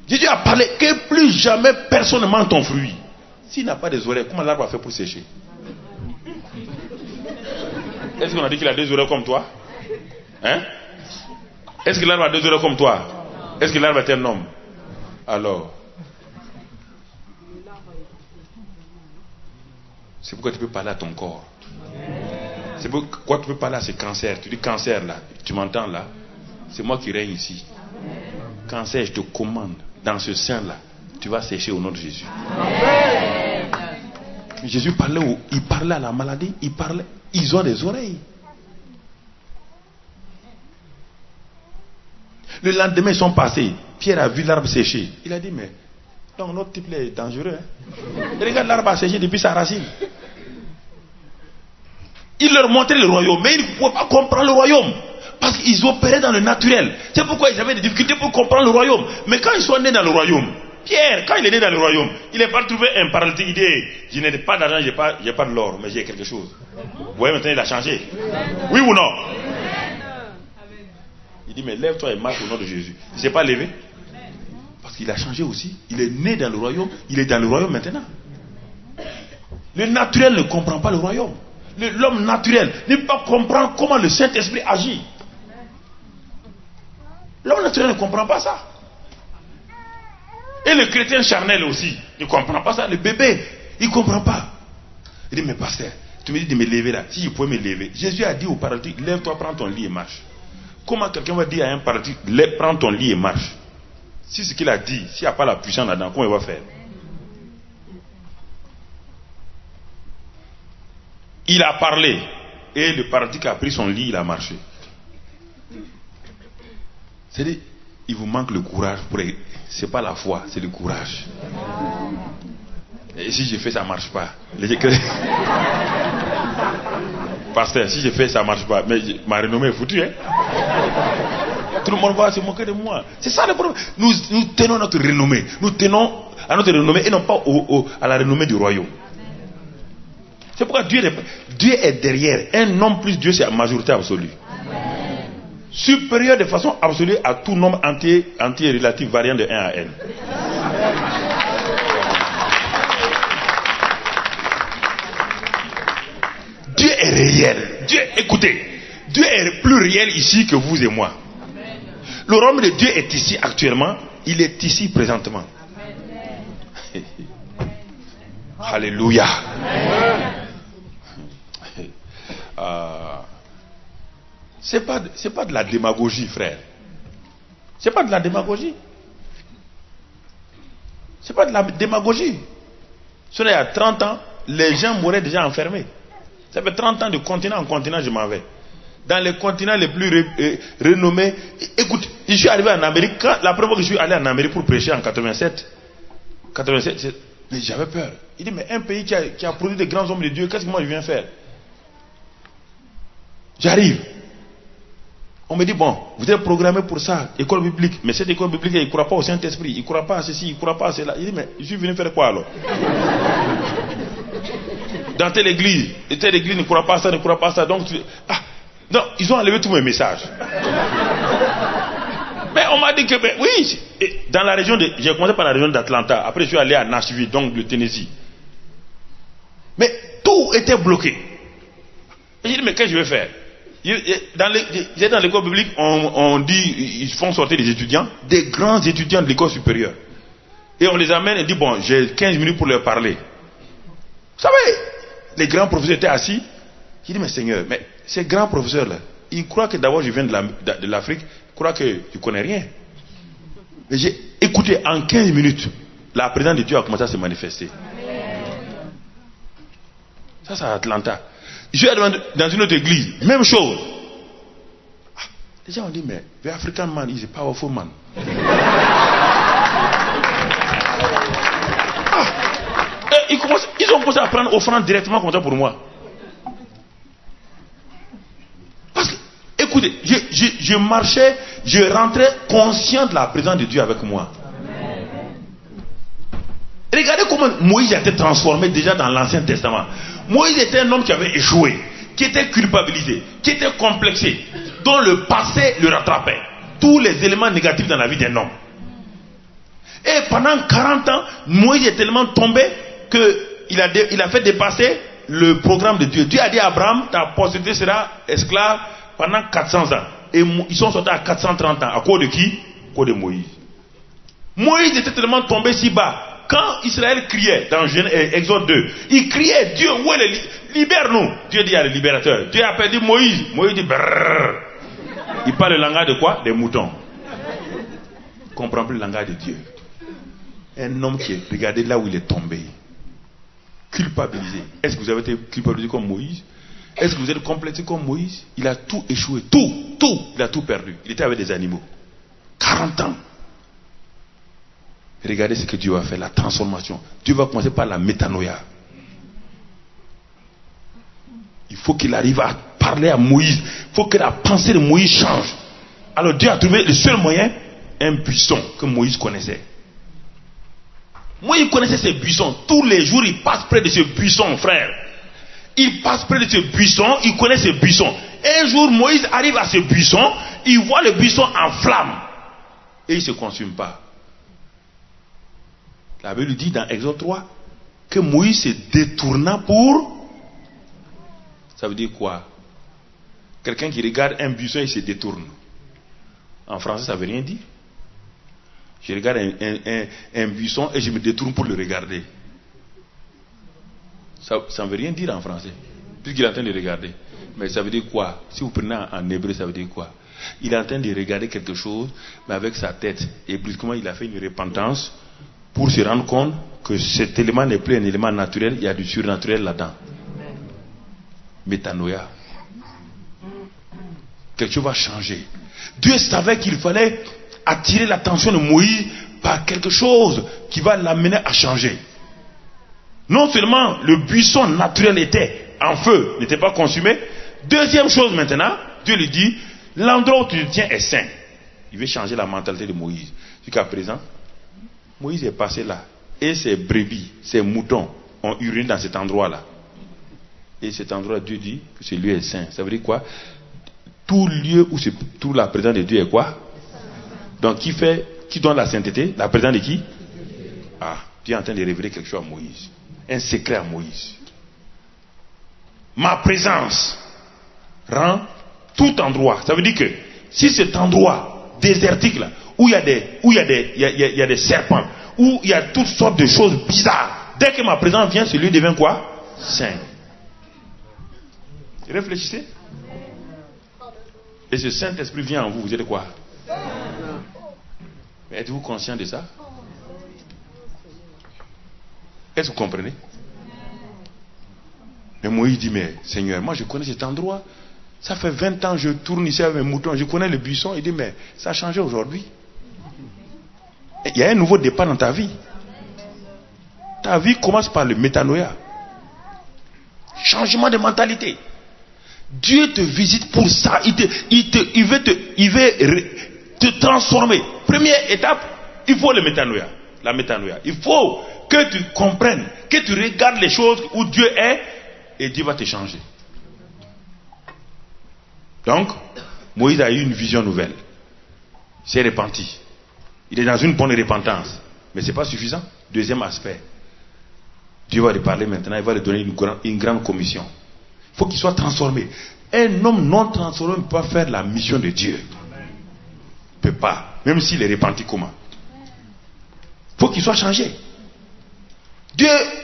Speaker 1: Jésus a parlé que plus jamais personne ne mange ton fruit. S'il n'a pas des oreilles, comment l'arbre a fait pour sécher? Est-ce qu'on a dit qu'il a deux oreilles comme toi? Hein? Est-ce que l'arbre a deux oreilles comme toi? Est-ce que l'arbre est un homme? Alors, c'est pourquoi tu peux parler à ton corps. C'est pourquoi tu peux parler à ce cancer. Tu dis cancer là, tu m'entends là? C'est moi qui règne ici. Cancer, je te commande, dans ce sein là, tu vas sécher au nom de Jésus. Jésus parlait, il parlait à la maladie, ils ont des oreilles. Le lendemain, ils sont passés. Pierre a vu l'arbre sécher. Il a dit, mais donc notre type là est dangereux. Hein? Regarde, l'arbre a séché depuis sa racine. Il leur montrait le royaume, mais ils ne pouvaient pas comprendre le royaume. Parce qu'ils opéraient dans le naturel. C'est pourquoi ils avaient des difficultés pour comprendre le royaume. Mais quand ils sont nés dans le royaume, Pierre, quand il est né dans le royaume, il n'est pas trouvé un paralytique. Il dit, je n'ai pas d'argent, je n'ai pas de l'or, mais j'ai quelque chose. Vous voyez, maintenant il a changé. Oui ou non? Il dit, mais lève-toi et marche au nom de Jésus. Il ne s'est pas levé. Parce qu'il a changé aussi. Il est né dans le royaume. Il est dans le royaume maintenant. Le naturel ne comprend pas le royaume. L'homme naturel ne peut pas comprendre comment le Saint-Esprit agit. L'homme naturel ne comprend pas ça. Et le chrétien charnel aussi ne comprend pas ça. Le bébé, il ne comprend pas. Il dit, mais pasteur, tu me dis de me lever là. Si je pouvais me lever. Jésus a dit au paralytique, lève-toi, prends ton lit et marche. Comment quelqu'un va dire à un paralytique, prends ton lit et marche? Si ce qu'il a dit, s'il n'y a pas la puissance là-dedans, comment il va faire? Il a parlé. Et le paralytique a pris son lit, il a marché. C'est-à-dire, il vous manque le courage. Ce n'est pas la foi, c'est le courage. Et si je fais, ça ne marche pas. Pasteur, si je fais, ça ne marche pas. Mais ma renommée est foutue. Hein? Tout le monde va se moquer de moi. C'est ça le problème. Nous tenons notre renommée. Nous tenons à notre renommée et non pas à la renommée du royaume. C'est pourquoi Dieu est derrière. Un homme plus Dieu, c'est la majorité absolue. supérieur de façon absolue à tout nombre entier relatif variant de 1 à n. Dieu est réel. Écoutez, Dieu est plus réel ici que vous et moi. Le royaume de Dieu est ici actuellement. Il est ici présentement. Alléluia. C'est pas de la démagogie, frère. C'est pas de la démagogie. C'est pas de la démagogie. Il y a 30 ans, les gens mouraient déjà enfermés. Ça fait 30 ans de continent en continent, je m'en vais. Dans les continents les plus renommés. Écoute, je suis arrivé en Amérique. La première fois que je suis allé en Amérique pour prêcher en 87, mais j'avais peur. Il dit, mais un pays qui a produit des grands hommes de Dieu, qu'est-ce que moi je viens faire? J'arrive. On me dit, bon, vous êtes programmé pour ça, école biblique. Mais cette école biblique, il ne croit pas au Saint-Esprit, il ne croit pas à ceci, il ne croit pas à cela. Il dit, mais je suis venu faire quoi alors? Dans telle église ne croit pas à ça, ne croit pas à ça. Donc, non, ils ont enlevé tous mes messages. Mais on m'a dit que, oui, dans la région j'ai commencé par la région d'Atlanta. Après, je suis allé à Nashville, donc le Tennessee. Mais tout était bloqué. Et j'ai dit, mais qu'est-ce que je vais faire? Dans l'école biblique, on dit, ils font sortir des étudiants, des grands étudiants de l'école supérieure. Et on les amène et dit, bon, j'ai 15 minutes pour leur parler. Vous savez, les grands professeurs étaient assis. J'ai dit, mais Seigneur, mais ces grands professeurs-là, ils croient que d'abord je viens de l'Afrique, ils croient que je ne connais rien. Mais j'ai écouté en 15 minutes, la présence de Dieu a commencé à se manifester. Ça, c'est à Atlanta. Je suis allé dans une autre église, même chose. Les gens ont dit, mais the African man is a powerful man. Ils ont commencé à prendre offrande directement comme ça pour moi. Parce que, écoutez, je marchais, je rentrais conscient de la présence de Dieu avec moi. Regardez comment Moïse a été transformé déjà dans l'Ancien Testament. Moïse était un homme qui avait échoué, qui était culpabilisé, qui était complexé, dont le passé le rattrapait. Tous les éléments négatifs dans la vie d'un homme. Et pendant 40 ans, Moïse est tellement tombé qu'il a fait dépasser le programme de Dieu. Dieu a dit à Abraham, ta postérité sera esclave pendant 400 ans. Et ils sont sortis à 430 ans. À cause de qui? À cause de Moïse. Moïse était tellement tombé si bas. Quand Israël criait dans Exode 2, il criait, Dieu, où est le libère-nous? Dieu dit à le libérateur. Dieu appelle dit Moïse. Moïse dit brrr. Il parle le langage de quoi? Des moutons. Il ne comprend plus le langage de Dieu. Un homme qui est, regardez là où il est tombé. Culpabilisé. Est-ce que vous avez été culpabilisé comme Moïse? Est-ce que vous êtes complexé comme Moïse? Il a tout échoué. Tout. Il a tout perdu. Il était avec des animaux. 40 ans. Regardez ce que Dieu va faire, la transformation. Dieu va commencer par la métanoïa. Il faut qu'il arrive à parler à Moïse. Il faut que la pensée de Moïse change. Alors Dieu a trouvé le seul moyen, un buisson que Moïse connaissait. Moïse connaissait ces buissons. Tous les jours, il passe près de ce buisson, frère. Il passe près de ce buisson, il connaît ce buisson. Un jour, Moïse arrive à ce buisson, il voit le buisson en flamme. Et il ne se consume pas. La Bible dit dans Exode 3 que Moïse se détourna pour... Ça veut dire quoi? Quelqu'un qui regarde un buisson et se détourne. En français, ça ne veut rien dire. Je regarde un buisson et je me détourne pour le regarder. Ça ne veut rien dire en français, puisqu'il est en train de regarder. Mais ça veut dire quoi? Si vous prenez en hébreu, ça veut dire quoi? Il est en train de regarder quelque chose, mais avec sa tête. Et brusquement, il a fait une repentance pour se rendre compte que cet élément n'est plus un élément naturel, il y a du surnaturel là-dedans. Métanoïa. Quelque chose va changer. Dieu savait qu'il fallait attirer l'attention de Moïse par quelque chose qui va l'amener à changer. Non seulement le buisson naturel était en feu, n'était pas consumé. Deuxième chose maintenant, Dieu lui dit, l'endroit où tu te tiens est saint. Il veut changer la mentalité de Moïse. Jusqu'à présent, Moïse est passé là. Et ses brebis, ses moutons ont uriné dans cet endroit-là. Et cet endroit, Dieu dit que celui est saint. Ça veut dire quoi? tout lieu où se trouve la présence de Dieu est quoi? Donc qui donne la sainteté? La présence de qui? Ah, Dieu est en train de révéler quelque chose à Moïse. Un secret à Moïse. Ma présence rend tout endroit. Ça veut dire que si cet endroit désertique là, où il y a des serpents, où il y a toutes sortes de choses bizarres, dès que ma présence vient, ce lieu devient quoi? Saint. Réfléchissez. Et ce Saint-Esprit vient en vous, vous êtes quoi? Mais êtes-vous conscient de ça? Est-ce que vous comprenez? Mais Moïse dit, mais Seigneur, moi je connais cet endroit. Ça fait 20 ans je tourne ici avec mes moutons, je connais le buisson. Il dit, mais ça a changé aujourd'hui. Il y a un nouveau départ dans ta vie. Ta vie commence par le métanoïa. Changement de mentalité. Dieu te visite pour ça. Il veut te transformer. Première étape, il faut le métanoïa. La métanoïa. Il faut que tu comprennes, que tu regardes les choses où Dieu est et Dieu va te changer. Donc, Moïse a eu une vision nouvelle. Il s'est repenti. Il est dans une bonne repentance. Mais ce n'est pas suffisant. Deuxième aspect. Dieu va lui parler maintenant, il va lui donner une grande commission. Il faut qu'il soit transformé. Un homme non transformé ne peut pas faire la mission de Dieu. Il ne peut pas. Même s'il est repenti comment. Il faut qu'il soit changé.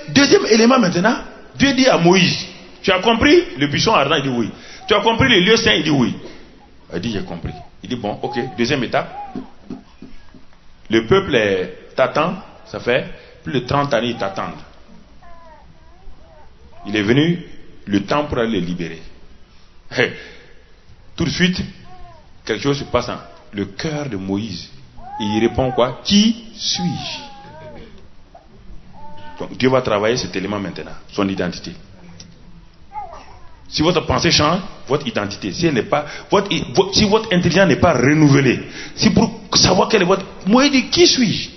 Speaker 1: Deuxième élément maintenant, Dieu dit à Moïse, tu as compris le buisson ardent? Il dit oui. Tu as compris le lieu saint? Il dit oui. Il dit j'ai compris. Il dit bon, ok. Deuxième étape. Le peuple t'attend, ça fait plus de 30 années, ils t'attendent. Il est venu le temps pour aller les libérer. Tout de suite, quelque chose se passe dans le cœur de Moïse. Et il répond quoi? Qui suis-je? Donc Dieu va travailler cet élément maintenant, son identité. Si votre pensée change, votre identité, si elle n'est pas, si votre intelligence n'est pas renouvelée, si pour savoir quelle est votre... Moïse dit, qui suis-je?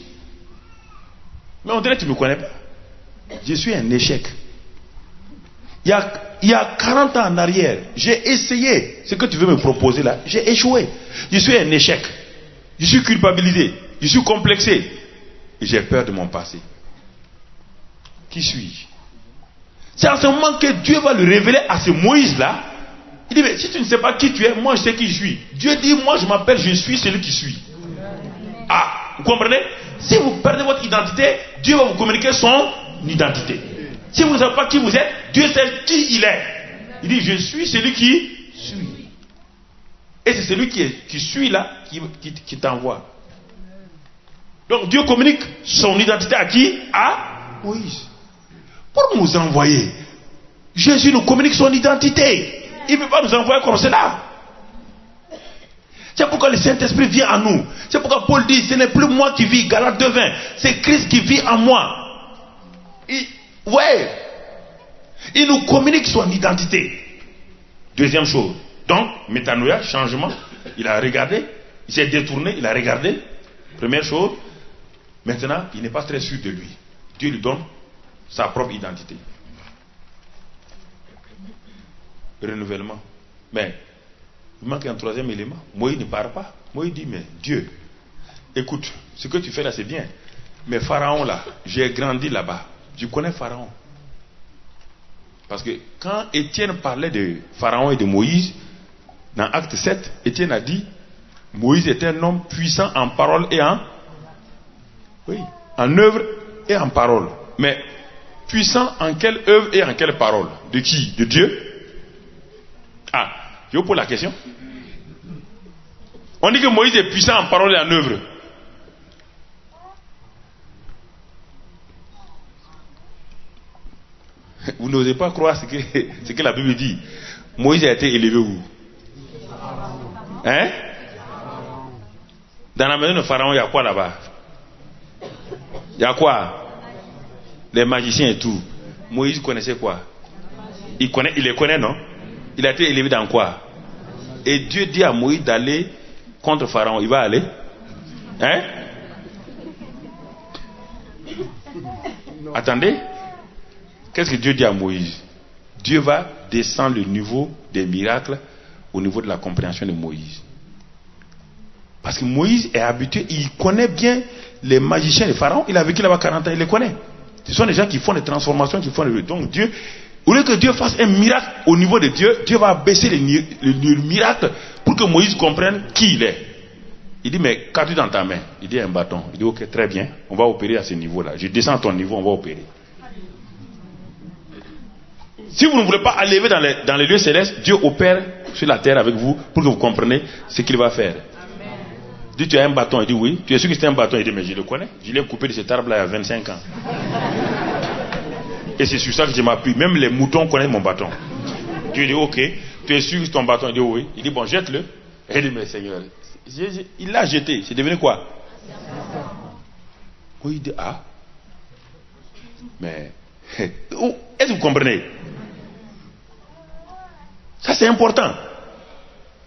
Speaker 1: Mais on dirait que tu ne me connais pas. Je suis un échec. Il y a 40 ans en arrière, j'ai essayé ce que tu veux me proposer là, j'ai échoué. Je suis un échec. Je suis culpabilisé. Je suis complexé. Et j'ai peur de mon passé. Qui suis-je? C'est en ce moment que Dieu va le révéler à ce Moïse-là. Il dit, mais si tu ne sais pas qui tu es, moi je sais qui je suis. Dieu dit, moi je m'appelle, je suis celui qui suis. Ah, vous comprenez? Si vous perdez votre identité, Dieu va vous communiquer son identité. Si vous ne savez pas qui vous êtes, Dieu sait qui il est. Il dit, je suis celui qui suis. Et c'est celui qui suit là, qui t'envoie. Donc Dieu communique son identité à qui? À Moïse. Pour nous envoyer, Jésus nous communique son identité. Il ne peut pas nous envoyer comme cela. C'est pourquoi le Saint-Esprit vient en nous. C'est pourquoi Paul dit, ce n'est plus moi qui vis, Galates 2:20. C'est Christ qui vit en moi. Il nous communique son identité. Deuxième chose. Donc, métanoïa, changement. Il a regardé, il s'est détourné, il a regardé. Première chose. Maintenant, il n'est pas très sûr de lui. Dieu lui donne sa propre identité. Renouvellement. Mais il manque un troisième élément. Moïse ne part pas. Moïse dit, mais Dieu, écoute, ce que tu fais là c'est bien. Mais Pharaon là, j'ai grandi là-bas. Je connais Pharaon. Parce que quand Étienne parlait de Pharaon et de Moïse, dans Acte 7, Étienne a dit, Moïse était un homme puissant en parole et en œuvre et en parole. Mais puissant en quelle œuvre et en quelle parole? De qui? De Dieu? Ah, je vous pose la question. On dit que Moïse est puissant en parole et en œuvre. Vous n'osez pas croire ce que la Bible dit. Moïse a été élevé où? Hein? Dans la maison de Pharaon, il y a quoi là-bas? Il y a quoi? Les magiciens et tout. Moïse connaissait quoi? Il les connaît, non? Il a été élevé dans quoi? Et Dieu dit à Moïse d'aller contre Pharaon. Il va aller? Hein? Attendez. Qu'est-ce que Dieu dit à Moïse? Dieu va descendre le niveau des miracles au niveau de la compréhension de Moïse. Parce que Moïse est habitué, il connaît bien les magiciens de Pharaon, il a vécu là-bas 40 ans, il les connaît. Ce sont des gens qui font des transformations, qui font des... Donc Dieu, au lieu que Dieu fasse un miracle au niveau de Dieu, Dieu va baisser le miracle pour que Moïse comprenne qui il est. Il dit, mais qu'as-tu dans ta main? Il dit, un bâton. Il dit, ok, très bien, on va opérer à ce niveau-là. Je descends à ton niveau, on va opérer. Si vous ne voulez pas aller dans les lieux célestes, Dieu opère sur la terre avec vous pour que vous compreniez ce qu'il va faire. Il dit, tu as un bâton? Il dit, oui. Tu es sûr que c'est un bâton? Il dit, mais je le connais. Je l'ai coupé de cet arbre-là il y a 25 ans. Et c'est sur ça que je m'appuie. Même les moutons connaissent mon bâton. Dieu dit, ok. Tu es sûr que c'est ton bâton? Il dit, oui. Il dit, bon, jette-le. Il dit, mais Seigneur, il l'a jeté. C'est devenu quoi? Oui, il dit, ah. Mais, est-ce que vous comprenez? Ça, c'est important.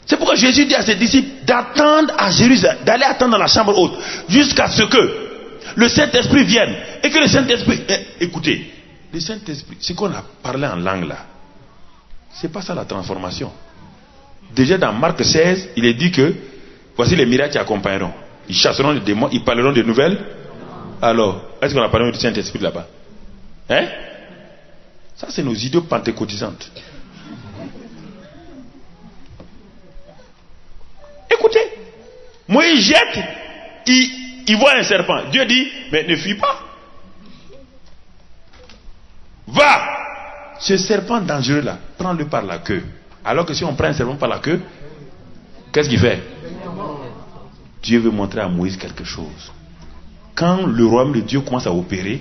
Speaker 1: C'est pourquoi Jésus dit à ses disciples d'attendre à Jérusalem, d'aller attendre dans la chambre haute, jusqu'à ce que le Saint-Esprit vienne. Et que le Saint-Esprit... écoutez, le Saint-Esprit, ce qu'on a parlé en langue là, c'est pas ça la transformation. Déjà dans Marc 16, il est dit que voici les miracles qui accompagneront. Ils chasseront les démons, ils parleront de nouvelles. Alors, est-ce qu'on a parlé du Saint-Esprit là-bas? Hein? Ça, c'est nos idées pentecôtisantes. Écoutez, Moïse jette, il voit un serpent. Dieu dit, mais ne fuis pas. Va. Ce serpent dangereux là, prends-le par la queue. Alors que si on prend un serpent par la queue, qu'est-ce qu'il fait? Dieu veut montrer à Moïse quelque chose. Quand le royaume de Dieu commence à opérer,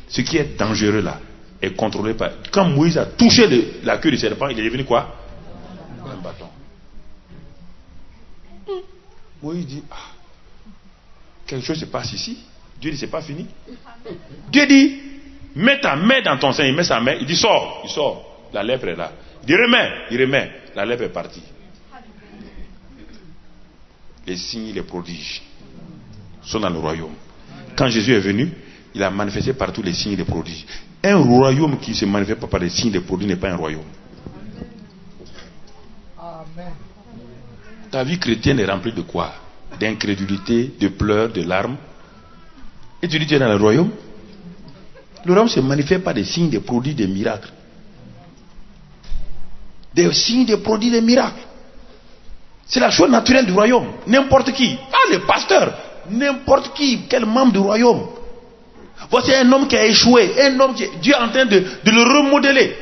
Speaker 1: ce qui est dangereux là est contrôlé par... Quand Moïse a touché la queue du serpent, il est devenu quoi? Un bâton. Moïse dit, ah, quelque chose se passe ici. Dieu dit, c'est pas fini. Dieu dit, mets ta main dans ton sein. Il met sa main, il dit, sors. Il sort. La lèpre est là. Il dit, remets. Il remet. La lèpre est partie. Les signes, les prodiges sont dans le royaume. Quand Jésus est venu, il a manifesté partout les signes et les prodiges. Un royaume qui ne se manifeste pas par les signes et les prodiges n'est pas un royaume. Amen. Ta vie chrétienne est remplie de quoi? D'incrédulité, de pleurs, de larmes. Et tu dis, tu es dans le royaume? Le royaume se manifeste par des signes, des prodiges, des miracles. Des signes, des prodiges, des miracles. C'est la chose naturelle du royaume. N'importe qui, pas le pasteur, n'importe qui, quel membre du royaume. Voici un homme qui a échoué, un homme qui Dieu est en train de le remodeler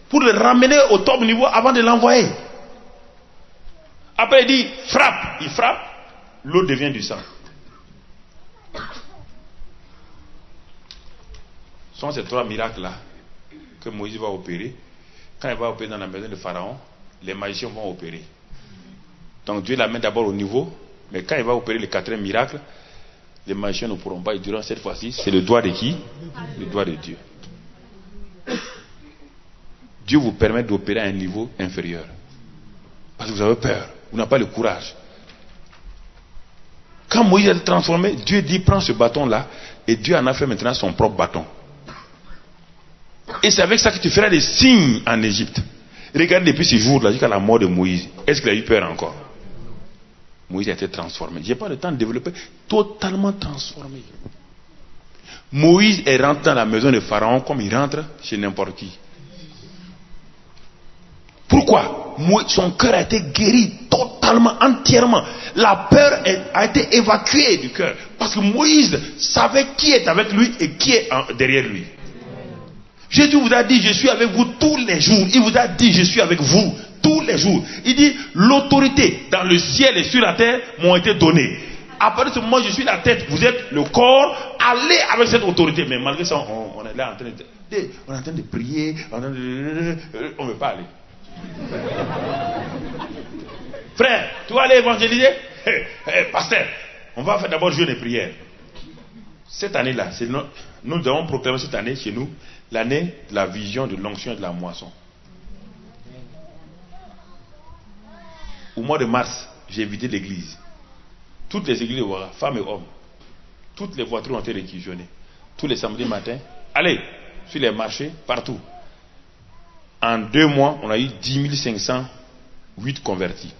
Speaker 1: pour le ramener au top niveau avant de l'envoyer. Après il dit frappe, il frappe, l'eau devient du sang. Ce sont ces trois miracles là que Moïse va opérer. Quand il va opérer dans la maison de Pharaon, les magiciens vont opérer. Donc Dieu l'amène d'abord au niveau, mais quand il va opérer le quatrième miracle, les magiciens ne pourront pas. Ils diront cette fois-ci, c'est le doigt de qui? Le doigt de Dieu. Dieu vous permet d'opérer à un niveau inférieur. Parce que vous avez peur, vous n'avez pas le courage. Quand Moïse a été transformé, Dieu dit prends ce bâton-là, et Dieu en a fait maintenant son propre bâton. Et c'est avec ça que tu feras des signes en Égypte. Regarde depuis ce jour-là jusqu'à la mort de Moïse. Est-ce qu'il a eu peur encore? Moïse a été transformé. Je n'ai pas le temps de développer. Totalement transformé. Moïse est rentré dans la maison de Pharaon comme il rentre chez n'importe qui. Pourquoi? Son cœur a été guéri totalement, entièrement. La peur a été évacuée du cœur. Parce que Moïse savait qui est avec lui et qui est derrière lui. Jésus vous a dit, je suis avec vous tous les jours. Il vous a dit, je suis avec vous tous les jours. Il dit, l'autorité dans le ciel et sur la terre m'ont été données. À partir de ce moment, je suis la tête, vous êtes le corps. Allez avec cette autorité. Mais malgré ça, on est là en train de prier. On ne veut pas aller. Frère, tu vas aller évangéliser? Pasteur, on va faire d'abord jeûne et prière. Cette année-là, nous avons proclamé cette année chez nous l'année de la vision, de l'onction et de la moisson. Au mois de mars, j'ai vidé l'église. Toutes les églises, femmes et hommes, toutes les voitures ont été réquisitionnées. Tous les samedis matins, allez, sur les marchés, partout. En 2 mois, on a eu 10 500 8 convertis.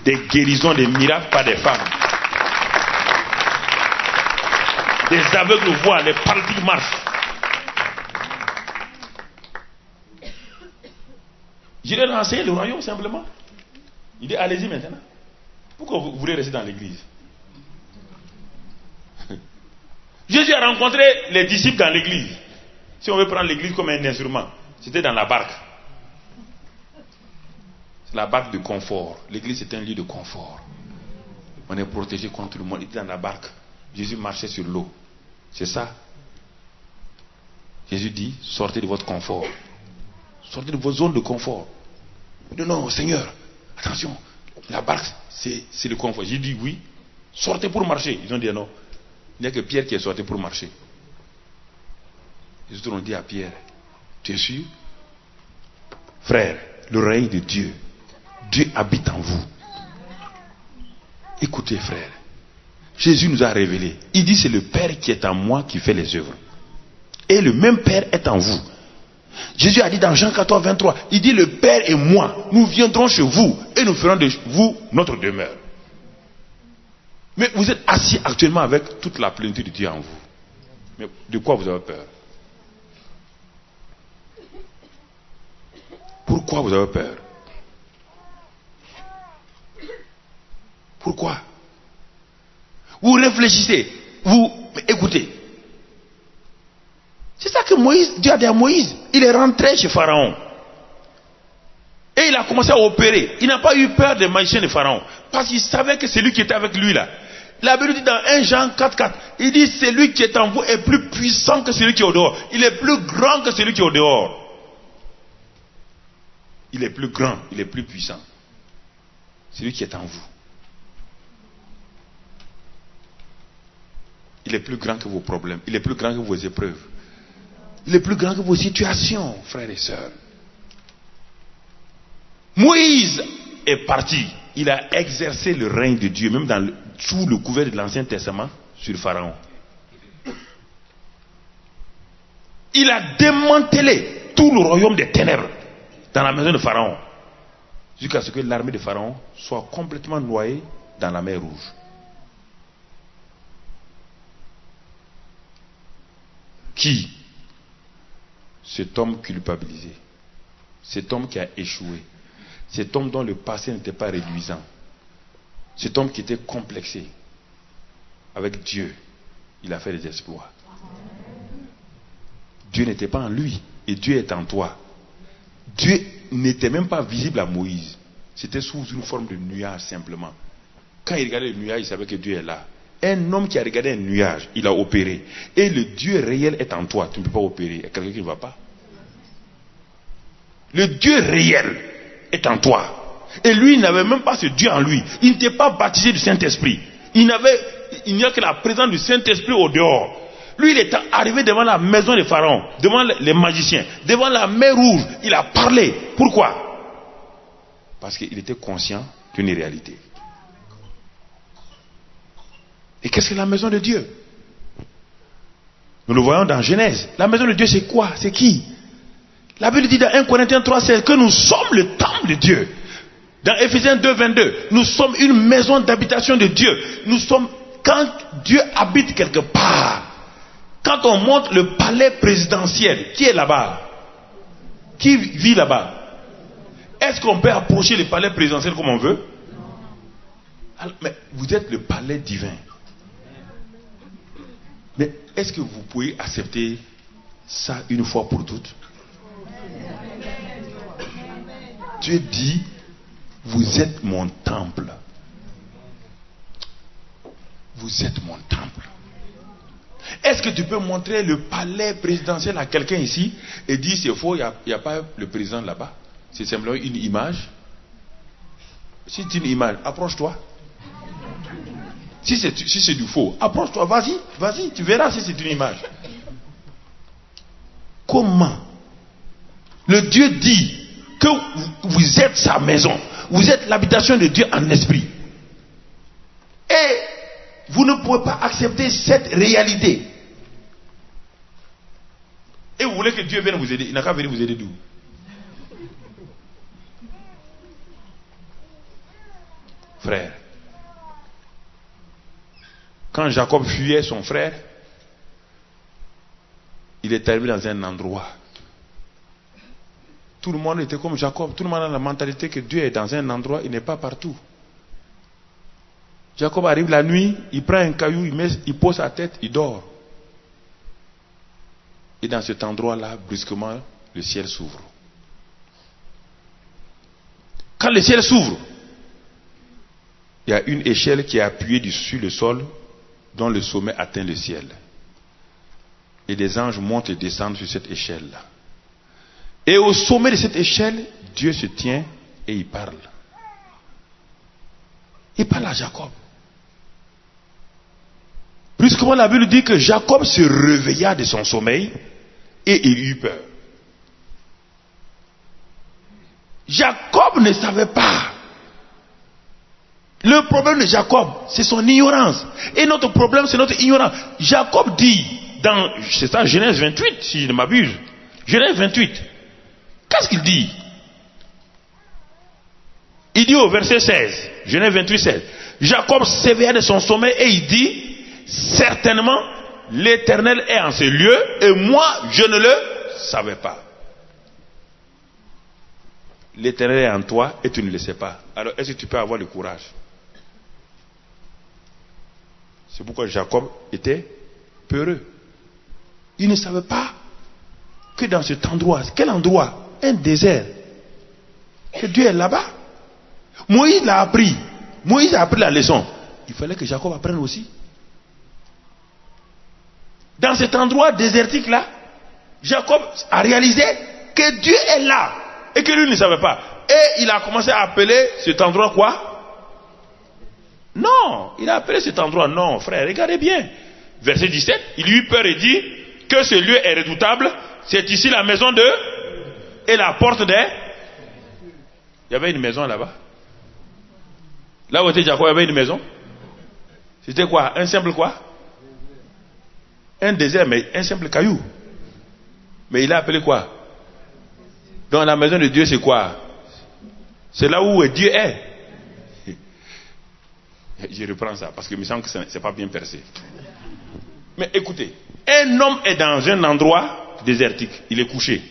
Speaker 1: Des guérisons, des miracles par des femmes. Des aveugles voient, les paralytiques marchent. Je leur ai enseigné le royaume simplement. Il dit allez-y maintenant. Pourquoi vous voulez rester dans l'église? Jésus a rencontré les disciples dans l'église. Si on veut prendre l'église comme un instrument, c'était dans la barque. C'est la barque de confort. L'église c'est un lieu de confort. On est protégé contre le monde. Il était dans la barque. Jésus marchait sur l'eau. C'est ça. Jésus dit sortez de votre confort. Sortez de votre zone de confort. Il dit non, Seigneur, attention, la barque c'est le confort. J'ai dit oui, sortez pour marcher. Ils ont dit non. Il n'y a que Pierre qui est sorti pour marcher. Les autres ont dit à Pierre, tu es sûr? Frère, le règne de Dieu, Dieu habite en vous. Écoutez frère, Jésus nous a révélé. Il dit c'est le Père qui est en moi qui fait les œuvres. Et le même Père est en vous. Jésus a dit dans Jean 14, 23, il dit le Père et moi, nous viendrons chez vous et nous ferons de vous notre demeure. Mais vous êtes assis actuellement avec toute la plénitude de Dieu en vous. Mais de quoi vous avez peur? Pourquoi vous avez peur? Pourquoi? Vous réfléchissez, vous écoutez. C'est ça que Dieu a dit à Moïse. Il est rentré chez Pharaon. Et il a commencé à opérer. Il n'a pas eu peur des magiciens de Pharaon. Parce qu'il savait que c'est lui qui était avec lui là. La Bible dit dans 1 Jean 4,4, il dit celui qui est en vous est plus puissant que celui qui est au dehors. Il est plus grand que celui qui est au dehors. Il est plus grand, il est plus puissant. Celui qui est en vous. Il est plus grand que vos problèmes. Il est plus grand que vos épreuves. Il est plus grand que vos situations, frères et sœurs. Moïse est parti. Il a exercé le règne de Dieu, même sous le couvert de l'Ancien Testament, sur Pharaon. Il a démantelé tout le royaume des ténèbres dans la maison de Pharaon, jusqu'à ce que l'armée de Pharaon soit complètement noyée dans la mer Rouge. Qui? Cet homme culpabilisé, cet homme qui a échoué, cet homme dont le passé n'était pas réduisant, cet homme qui était complexé. Avec Dieu, il a fait des exploits. Dieu n'était pas en lui et Dieu est en toi. Dieu n'était même pas visible à Moïse. C'était sous une forme de nuage simplement. Quand il regardait le nuage, il savait que Dieu est là. Un homme qui a regardé un nuage, il a opéré. Et le Dieu réel est en toi. Tu ne peux pas opérer. Il y a quelqu'un qui ne va pas. Le Dieu réel est en toi. Et lui, il n'avait même pas ce Dieu en lui. Il n'était pas baptisé du Saint-Esprit. Il n'y a que la présence du Saint-Esprit au dehors. Lui, il est arrivé devant la maison de Pharaon, devant les magiciens, devant la mer Rouge. Il a parlé. Pourquoi? Parce qu'il était conscient d'une réalité. Et qu'est-ce que la maison de Dieu? Nous le voyons dans Genèse. La maison de Dieu, c'est quoi? C'est qui? La Bible dit dans 1 Corinthiens 3,16 que nous sommes le temple de Dieu. Dans Éphésiens 2,22, nous sommes une maison d'habitation de Dieu. Nous sommes, quand Dieu habite quelque part, quand on monte le palais présidentiel, qui est là-bas? Qui vit là-bas? Est-ce qu'on peut approcher le palais présidentiel comme on veut? Alors, mais vous êtes le palais divin. Mais est-ce que vous pouvez accepter ça une fois pour toutes? Dieu dit, vous êtes mon temple. Vous êtes mon temple. Est-ce que tu peux montrer le palais présidentiel à quelqu'un ici et dire c'est faux, il n'y a pas le président là-bas? C'est simplement une image. Si c'est une image, approche-toi. Si c'est du faux, approche-toi, vas-y, tu verras si c'est une image. Comment? Le Dieu dit que vous êtes sa maison, vous êtes l'habitation de Dieu en esprit. Et vous ne pouvez pas accepter cette réalité. Et vous voulez que Dieu vienne vous aider. Il n'a qu'à venir vous aider d'où? frère. Quand Jacob fuyait son frère, il est arrivé dans un endroit. Tout le monde était comme Jacob. Tout le monde a la mentalité que Dieu est dans un endroit, il n'est pas partout. Jacob arrive la nuit, il prend un caillou, il pose sa tête, il dort. Et dans cet endroit-là, brusquement, le ciel s'ouvre. Quand le ciel s'ouvre, il y a une échelle qui est appuyée sur le sol, dont le sommet atteint le ciel. Et des anges montent et descendent sur cette échelle-là. Et au sommet de cette échelle, Dieu se tient et il parle. Il parle à Jacob. Brusquement, la Bible dit que Jacob se réveilla de son sommeil et il eut peur. Jacob ne savait pas. Le problème de Jacob, c'est son ignorance. Et notre problème, c'est notre ignorance. Jacob dit, c'est ça, Genèse 28, si je ne m'abuse. Genèse 28. Qu'est-ce qu'il dit? Il dit au verset 16, Genèse 28, 16. Jacob s'éveilla de son sommeil et il dit, certainement, l'Éternel est en ce lieu et moi, je ne le savais pas. L'Éternel est en toi et tu ne le sais pas. Alors, est-ce que tu peux avoir le courage? C'est pourquoi Jacob était peureux. Il ne savait pas que dans cet endroit, quel endroit? Un désert. Que Dieu est là-bas. Moïse l'a appris. Moïse a appris la leçon. Il fallait que Jacob apprenne aussi. Dans cet endroit désertique là, Jacob a réalisé que Dieu est là et que lui ne savait pas. Et il a commencé à appeler cet endroit quoi? Non, il a appelé cet endroit, non frère, regardez bien. Verset 17, il eut peur et dit que ce lieu est redoutable, c'est ici la maison de... Et la porte des... Il y avait une maison là-bas. Là où était Jacob, il y avait une maison. C'était quoi? Un simple quoi? Un désert, mais un simple caillou. Mais il a appelé quoi? Dans la maison de Dieu, c'est quoi? C'est là où Dieu est. Je reprends ça parce que il me semble que ce n'est pas bien percé. Mais écoutez, un homme est dans un endroit désertique. Il est couché.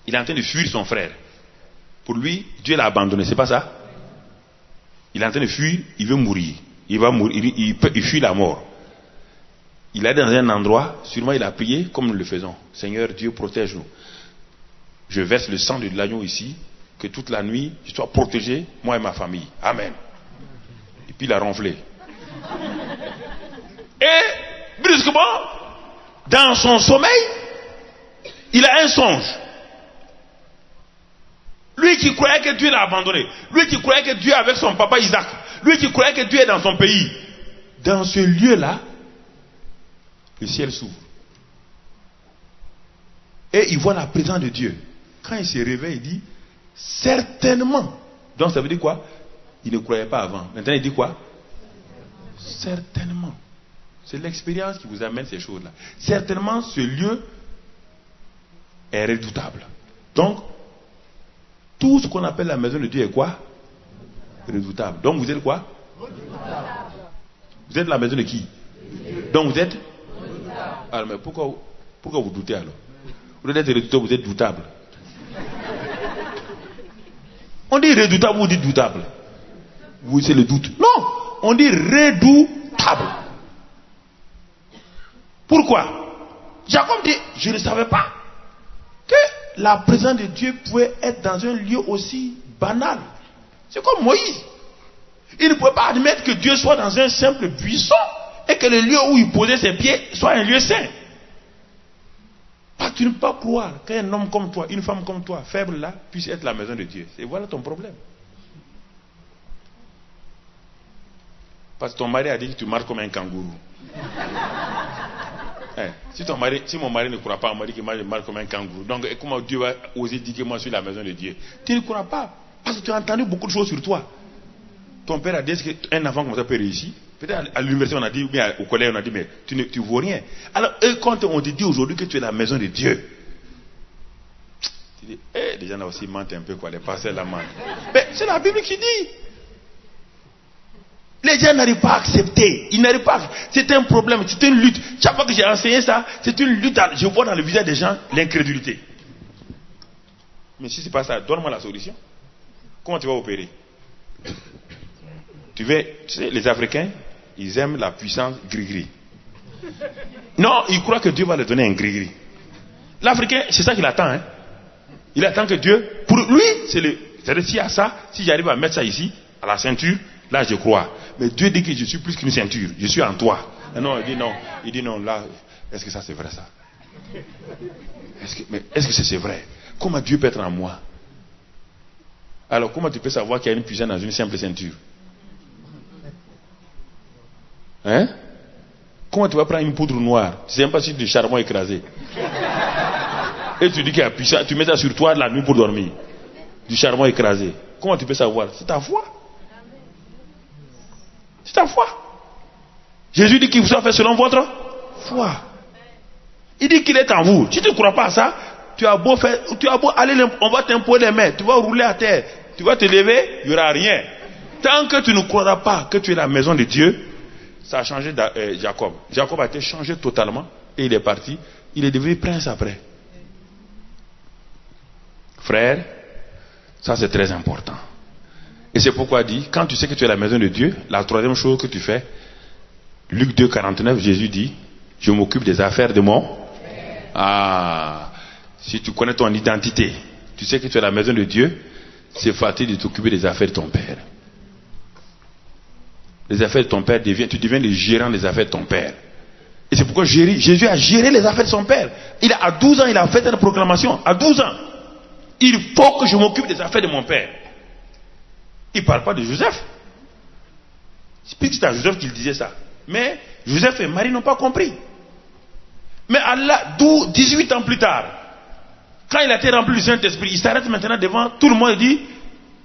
Speaker 1: Il est en train de fuir son frère. Pour lui, Dieu l'a abandonné, c'est pas ça? Il est en train de fuir, il veut mourir. Il va mourir, il fuit la mort. Il est dans un endroit, sûrement il a prié comme nous le faisons. Seigneur Dieu, protège-nous. Je verse le sang de l'agneau ici, que toute la nuit, je sois protégé, moi et ma famille. Amen. Et puis il a ronflé. Et, brusquement, dans son sommeil, il a un songe. Lui qui croyait que Dieu l'a abandonné. Lui qui croyait que Dieu est avec son papa Isaac. Lui qui croyait que Dieu est dans son pays. Dans ce lieu-là, le ciel s'ouvre. Et il voit la présence de Dieu. Quand il se réveille, il dit, certainement. Donc ça veut dire quoi? Il ne croyait pas avant. Maintenant il dit quoi? Certainement. C'est l'expérience qui vous amène ces choses-là. Certainement ce lieu est redoutable. Donc, tout ce qu'on appelle la maison de Dieu est quoi? Redoutable. Donc vous êtes quoi? Redoutable. Vous êtes la maison de qui? Donc vous êtes? Alors mais pourquoi vous doutez alors? Vous êtes redoutable, vous êtes doutable. On dit redoutable, vous dites doutable. Vous c'est le doute. Non, on dit redoutable. Pourquoi? Jacob dit, je ne savais pas que la présence de Dieu pouvait être dans un lieu aussi banal. C'est comme Moïse. Il ne pouvait pas admettre que Dieu soit dans un simple buisson et que le lieu où il posait ses pieds soit un lieu saint. Parce que tu ne peux pas croire qu'un homme comme toi, une femme comme toi, faible là, puisse être la maison de Dieu. Et voilà ton problème. Parce que ton mari a dit que tu marches comme un kangourou. Si mon mari ne croit pas en moi, dit que moi je marche comme un kangourou. Donc comment Dieu va oser dire que moi je suis la maison de Dieu? Tu ne crois pas. Parce que tu as entendu beaucoup de choses sur toi. Ton père a dit qu'un enfant comme ça peut réussir. Peut-être à l'université on a dit, mais au collège on a dit, mais tu ne vaux rien. Alors quand on te dit aujourd'hui que tu es la maison de Dieu, tu dis, les gens là aussi mentent un peu quoi, les pasteurs la mentent. Mais c'est la Bible qui dit. Les gens n'arrivent pas à accepter. Ils n'arrivent pas. C'est un problème, c'est une lutte. Chaque fois que j'ai enseigné ça, c'est une lutte. Je vois dans le visage des gens l'incrédulité. Mais si c'est pas ça, donne-moi la solution. Comment tu vas opérer? Tu sais, les Africains, ils aiment la puissance gris-gris. Non, ils croient que Dieu va leur donner un gris-gris. L'Africain, c'est ça qu'il attend. Hein? Il attend que Dieu, pour lui, c'est-à-dire s'il y a ça, si j'arrive à mettre ça ici, à la ceinture, là je crois. Mais Dieu dit que je suis plus qu'une ceinture, je suis en toi. Et non, il dit non, là, est-ce que ça c'est vrai ça? Est-ce que c'est vrai? Comment Dieu peut être en moi? Alors comment tu peux savoir qu'il y a une puissance dans une simple ceinture? Hein? Comment tu vas prendre une poudre noire? Tu ne sais même pas si c'est du charbon écrasé. Et tu dis qu'il y a puissance, tu mets ça sur toi la nuit pour dormir. Du charbon écrasé. Comment tu peux savoir? C'est ta foi. C'est ta foi. Jésus dit qu'il vous a fait selon votre foi. Il dit qu'il est en vous. Si tu ne crois pas à ça, tu as beau aller, on va t'imposer les mains, tu vas rouler à terre, tu vas te lever, il n'y aura rien. Tant que tu ne croiras pas que tu es la maison de Dieu, ça a changé Jacob. Jacob a été changé totalement et il est parti. Il est devenu prince après. Frère, ça c'est très important. Et c'est pourquoi il dit, quand tu sais que tu es la maison de Dieu, la troisième chose que tu fais, Luc 2, 49, Jésus dit, je m'occupe des affaires de mon... Ah, si tu connais ton identité, tu sais que tu es la maison de Dieu, c'est facile de t'occuper des affaires de ton père. Les affaires de ton père, tu deviens le gérant des affaires de ton père. Et c'est pourquoi Jésus a géré les affaires de son père. À 12 ans, il a fait une proclamation. À 12 ans, il faut que je m'occupe des affaires de mon père. Il ne parle pas de Joseph. Puisque c'est à Joseph qu'il disait ça. Mais Joseph et Marie n'ont pas compris. Mais Allah, 18 ans plus tard, quand il a été rempli du Saint-Esprit, il s'arrête maintenant devant tout le monde et dit,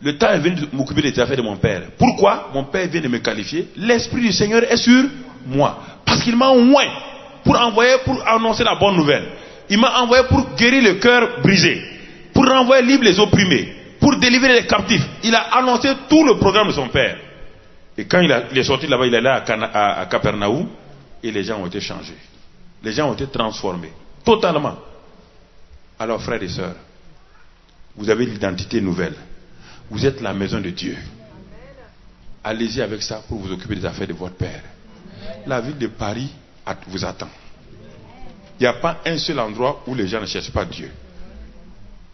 Speaker 1: le temps est venu de m'occuper des affaires de mon père. Pourquoi? Mon père vient de me qualifier. L'Esprit du Seigneur est sur moi. Parce qu'il m'a envoyé pour annoncer la bonne nouvelle. Il m'a envoyé pour guérir le cœur brisé, pour renvoyer libre les opprimés, pour délivrer les captifs. Il a annoncé tout le programme de son père. Et quand il est sorti là-bas, il est allé à Capernaum et les gens ont été changés. Les gens ont été transformés. Totalement. Alors frères et sœurs, vous avez l'identité nouvelle. Vous êtes la maison de Dieu. Allez-y avec ça pour vous occuper des affaires de votre Père. La ville de Paris vous attend. Il n'y a pas un seul endroit où les gens ne cherchent pas Dieu.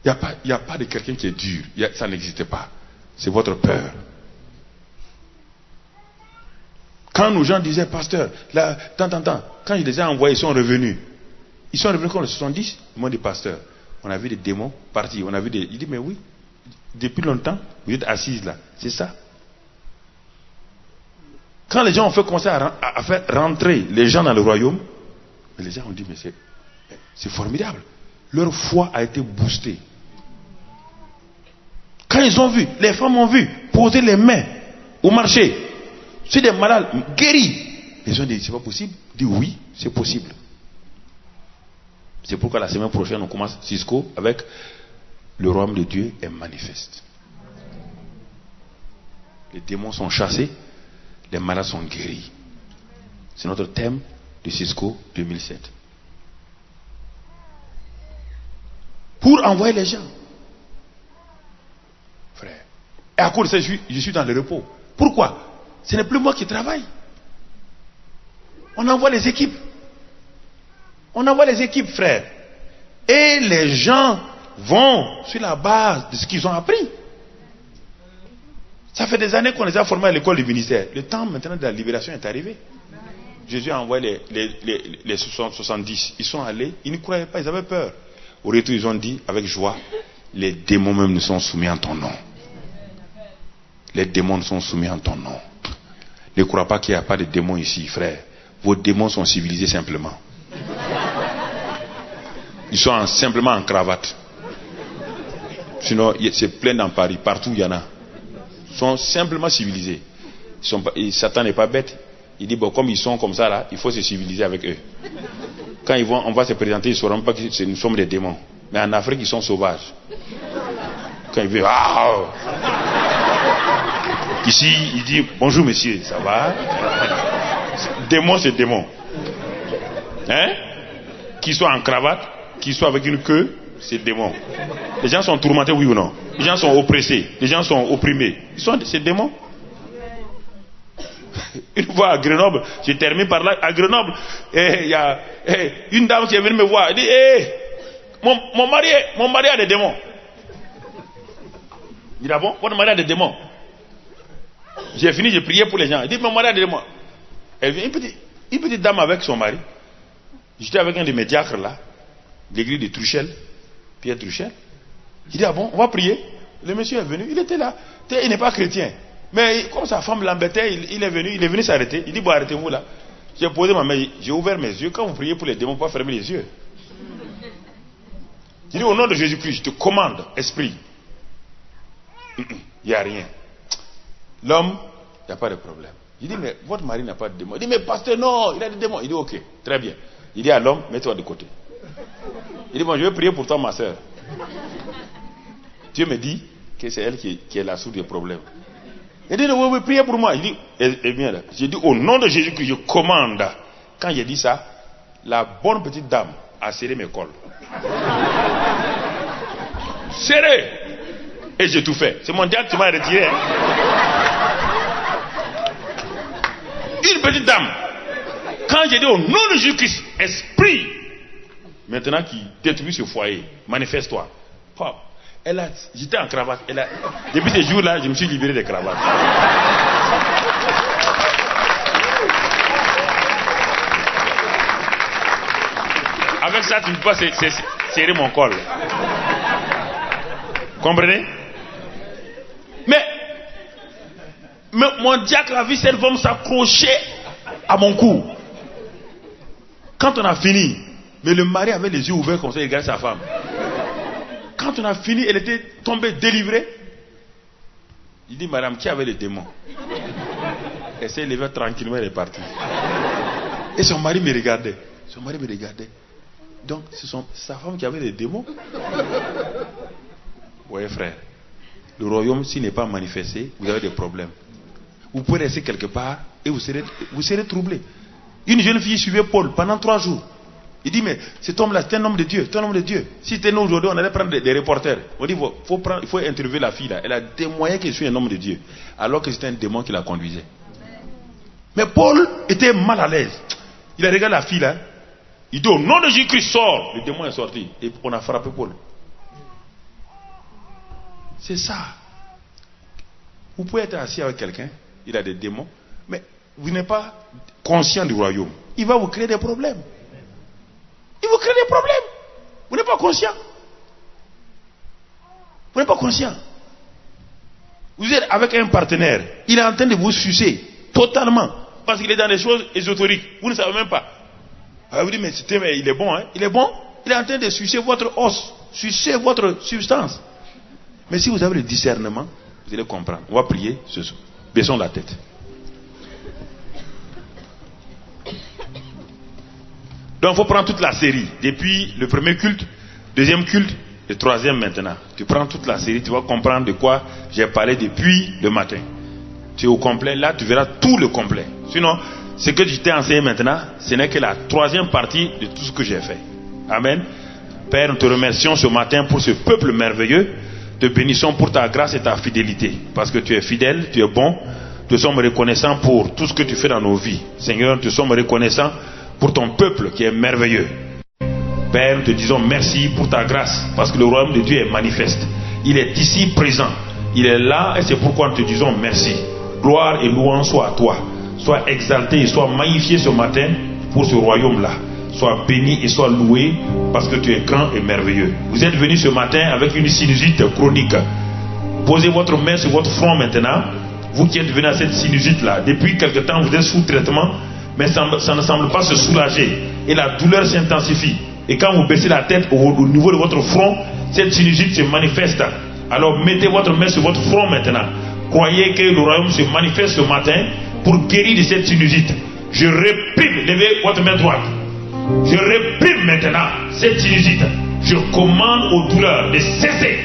Speaker 1: Il n'y a pas de quelqu'un qui est dur. Ça n'existe pas. C'est votre peur. Quand nos gens disaient, pasteur, là, quand je les ai envoyés, ils sont revenus. Ils sont revenus comme le 70. Ils m'ont dit, pasteur, on a vu des démons partir. Il dit, mais oui, depuis longtemps, vous êtes assises là. C'est ça. Quand les gens ont fait commencer à faire rentrer les gens dans le royaume, les gens ont dit, mais c'est formidable. Leur foi a été boostée. Quand ils ont vu, les femmes ont vu poser les mains au marché sur des malades guéris, ils ont dit, c'est pas possible. Dit oui, c'est possible. C'est pourquoi la semaine prochaine, on commence Cisco avec le royaume de Dieu est manifeste. Les démons sont chassés, les malades sont guéris. C'est notre thème de Cisco 2007. Pour envoyer les gens. Frère. Et à cause de ça, je suis dans le repos. Pourquoi? Ce n'est plus moi qui travaille. On envoie les équipes. On envoie les équipes, frère. Et les gens vont sur la base de ce qu'ils ont appris. Ça fait des années qu'on les a formés à l'école du ministère. Le temps maintenant de la libération est arrivé. Jésus a envoyé les 70. Ils sont allés, ils ne croyaient pas, ils avaient peur. Au retour, ils ont dit avec joie, les démons même nous sont soumis en ton nom. Les démons nous sont soumis en ton nom. Ne crois pas qu'il n'y a pas de démons ici, frère. Vos démons sont civilisés simplement. Ils sont simplement en cravate. Sinon, c'est plein dans Paris. Partout, il y en a. Ils sont simplement civilisés. Satan n'est pas bête. Il dit, bon, comme ils sont comme ça, là, il faut se civiliser avec eux. Quand on va se présenter, ils ne sauront pas que nous sommes des démons. Mais en Afrique, ils sont sauvages. Quand ils veulent, Ici, il dit bonjour monsieur, ça va? Démon, c'est démon. Hein? Qu'il soit en cravate, qu'il soit avec une queue, c'est démon. Les gens sont tourmentés, oui ou non? Les gens sont oppressés, les gens sont opprimés. C'est démon. Une fois à Grenoble, je termine par là, à Grenoble, il y a une dame qui est venue me voir, elle dit, mon mari a des démons. Il dit, ah bon, votre mari a des démons? J'ai fini, j'ai prié pour les gens. Il dit, mon mari a des démons. Elle vient, une petite dame avec son mari. J'étais avec un de mes diacres là, l'église de Truchel, Pierre Truchel. Il dit, ah bon, on va prier. Le monsieur est venu, il était là. Il n'est pas chrétien. Mais comme sa femme l'embêtait, il est venu s'arrêter. Il dit, bon, arrêtez-vous là. J'ai posé ma main, j'ai ouvert mes yeux. Quand vous priez pour les démons, pas fermer les yeux. Il dit, au nom de Jésus-Christ, je te commande, esprit. Il n'y a rien. L'homme, il n'y a pas de problème. Il dit, mais votre mari n'a pas de démons. Il dit, mais pasteur, non, il a des démons. Il dit, ok, très bien. Il dit à l'homme, mets-toi de côté. Il dit, bon, je vais prier pour toi, ma soeur. Dieu me dit que c'est elle qui est la source des problèmes. Il dit, oui, priez pour moi. Il dit, eh bien là, j'ai dit, au nom de Jésus-Christ, je commande. Quand j'ai dit ça, la bonne petite dame a serré mes cols. Serré. Et j'ai tout fait. C'est mon diable qui m'a retiré. Hein. Une petite dame. Quand j'ai dit au nom de Jésus-Christ, esprit, maintenant qui détruit ce foyer, manifeste-toi. J'étais en cravate. Depuis ces jours-là, je me suis libéré des cravates. Avec ça, tu ne peux pas serrer mon col. Comprenez? Mais mon diacre a vu cette femme s'accrocher à mon cou. Quand on a fini, mais le mari avait les yeux ouverts comme ça, il regardait sa femme. Quand on a fini, elle était tombée délivrée. Il dit, madame, qui avait les démons? Elle s'est levée tranquillement, elle est partie. Et son mari me regardait. Donc, c'est sa femme qui avait les démons. Oui, frère. Le royaume, s'il n'est pas manifesté, vous avez des problèmes. Vous pouvez rester quelque part et vous serez troublé. Une jeune fille suivait Paul pendant 3 jours. Il dit, mais cet homme-là, c'est un homme de Dieu. C'est un homme de Dieu. Si c'était nous aujourd'hui, on allait prendre des reporters. On dit, il faut interviewer la fille là. Elle a témoigné qu'elle suis un homme de Dieu. Alors que c'était un démon qui la conduisait. Mais Paul était mal à l'aise. Il a regardé la fille là. Il dit, au nom de Jésus-Christ, sors. Le démon est sorti. Et on a frappé Paul. C'est ça. Vous pouvez être assis avec quelqu'un, il a des démons, mais vous n'êtes pas conscient du royaume. Il va vous créer des problèmes. Il vous crée des problèmes. Vous n'êtes pas conscient. Vous n'êtes pas conscient. Vous êtes avec un partenaire, il est en train de vous sucer totalement, parce qu'il est dans des choses ésotériques. Vous ne savez même pas. Alors vous dites, mais il est bon, hein? Il est bon. Il est en train de sucer votre os, sucer votre substance. Mais si vous avez le discernement, vous allez comprendre. On va prier ce soir. Baissons la tête. Donc il faut prendre toute la série. Depuis le premier culte, deuxième culte, le troisième maintenant. Tu prends toute la série, tu vas comprendre de quoi j'ai parlé depuis le matin. Tu es au complet, là tu verras tout le complet. Sinon, ce que je t'ai enseigné maintenant, ce n'est que la troisième partie de tout ce que j'ai fait. Amen. Père, nous te remercions ce matin pour ce peuple merveilleux. Te bénissons pour ta grâce et ta fidélité. Parce que tu es fidèle, tu es bon. Te sommes reconnaissants pour tout ce que tu fais dans nos vies. Seigneur, te sommes reconnaissants pour ton peuple qui est merveilleux. Père, nous te disons merci pour ta grâce. Parce que le royaume de Dieu est manifeste. Il est ici présent. Il est là et c'est pourquoi nous te disons merci. Gloire et louange soient à toi. Sois exalté et sois magnifié ce matin pour ce royaume-là. Sois béni et sois loué parce que tu es grand et merveilleux. Vous êtes venus ce matin avec une sinusite chronique. Posez votre main sur votre front maintenant. Vous qui êtes venus à cette sinusite-là, depuis quelque temps vous êtes sous traitement, mais ça ne semble pas se soulager. Et la douleur s'intensifie. Et quand vous baissez la tête au niveau de votre front, cette sinusite se manifeste. Alors mettez votre main sur votre front maintenant. Croyez que le royaume se manifeste ce matin pour guérir de cette sinusite. Je réprime, levez votre main droite. Je réprime maintenant cette sinusite. Je commande aux douleurs de cesser.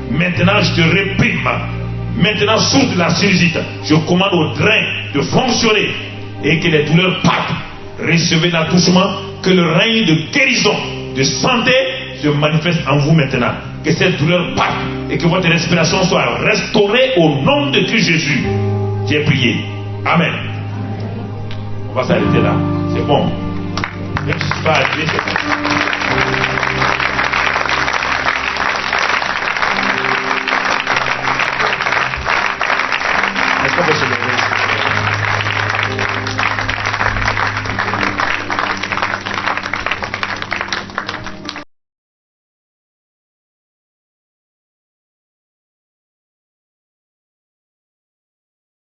Speaker 1: Maintenant je te réprime. maintenant source de la sinusite, je commande au drain de fonctionner et que les douleurs partent. Recevez l'attouchement, que le règne de guérison, de santé se manifeste en vous maintenant. Que cette douleur parte et que votre respiration soit restaurée au nom de Christ Jésus. J'ai prié. Amen. On va s'arrêter là. C'est bon. Même si ce n'est pas arrivé, c'est bon. Est-ce qu'on peut se lever?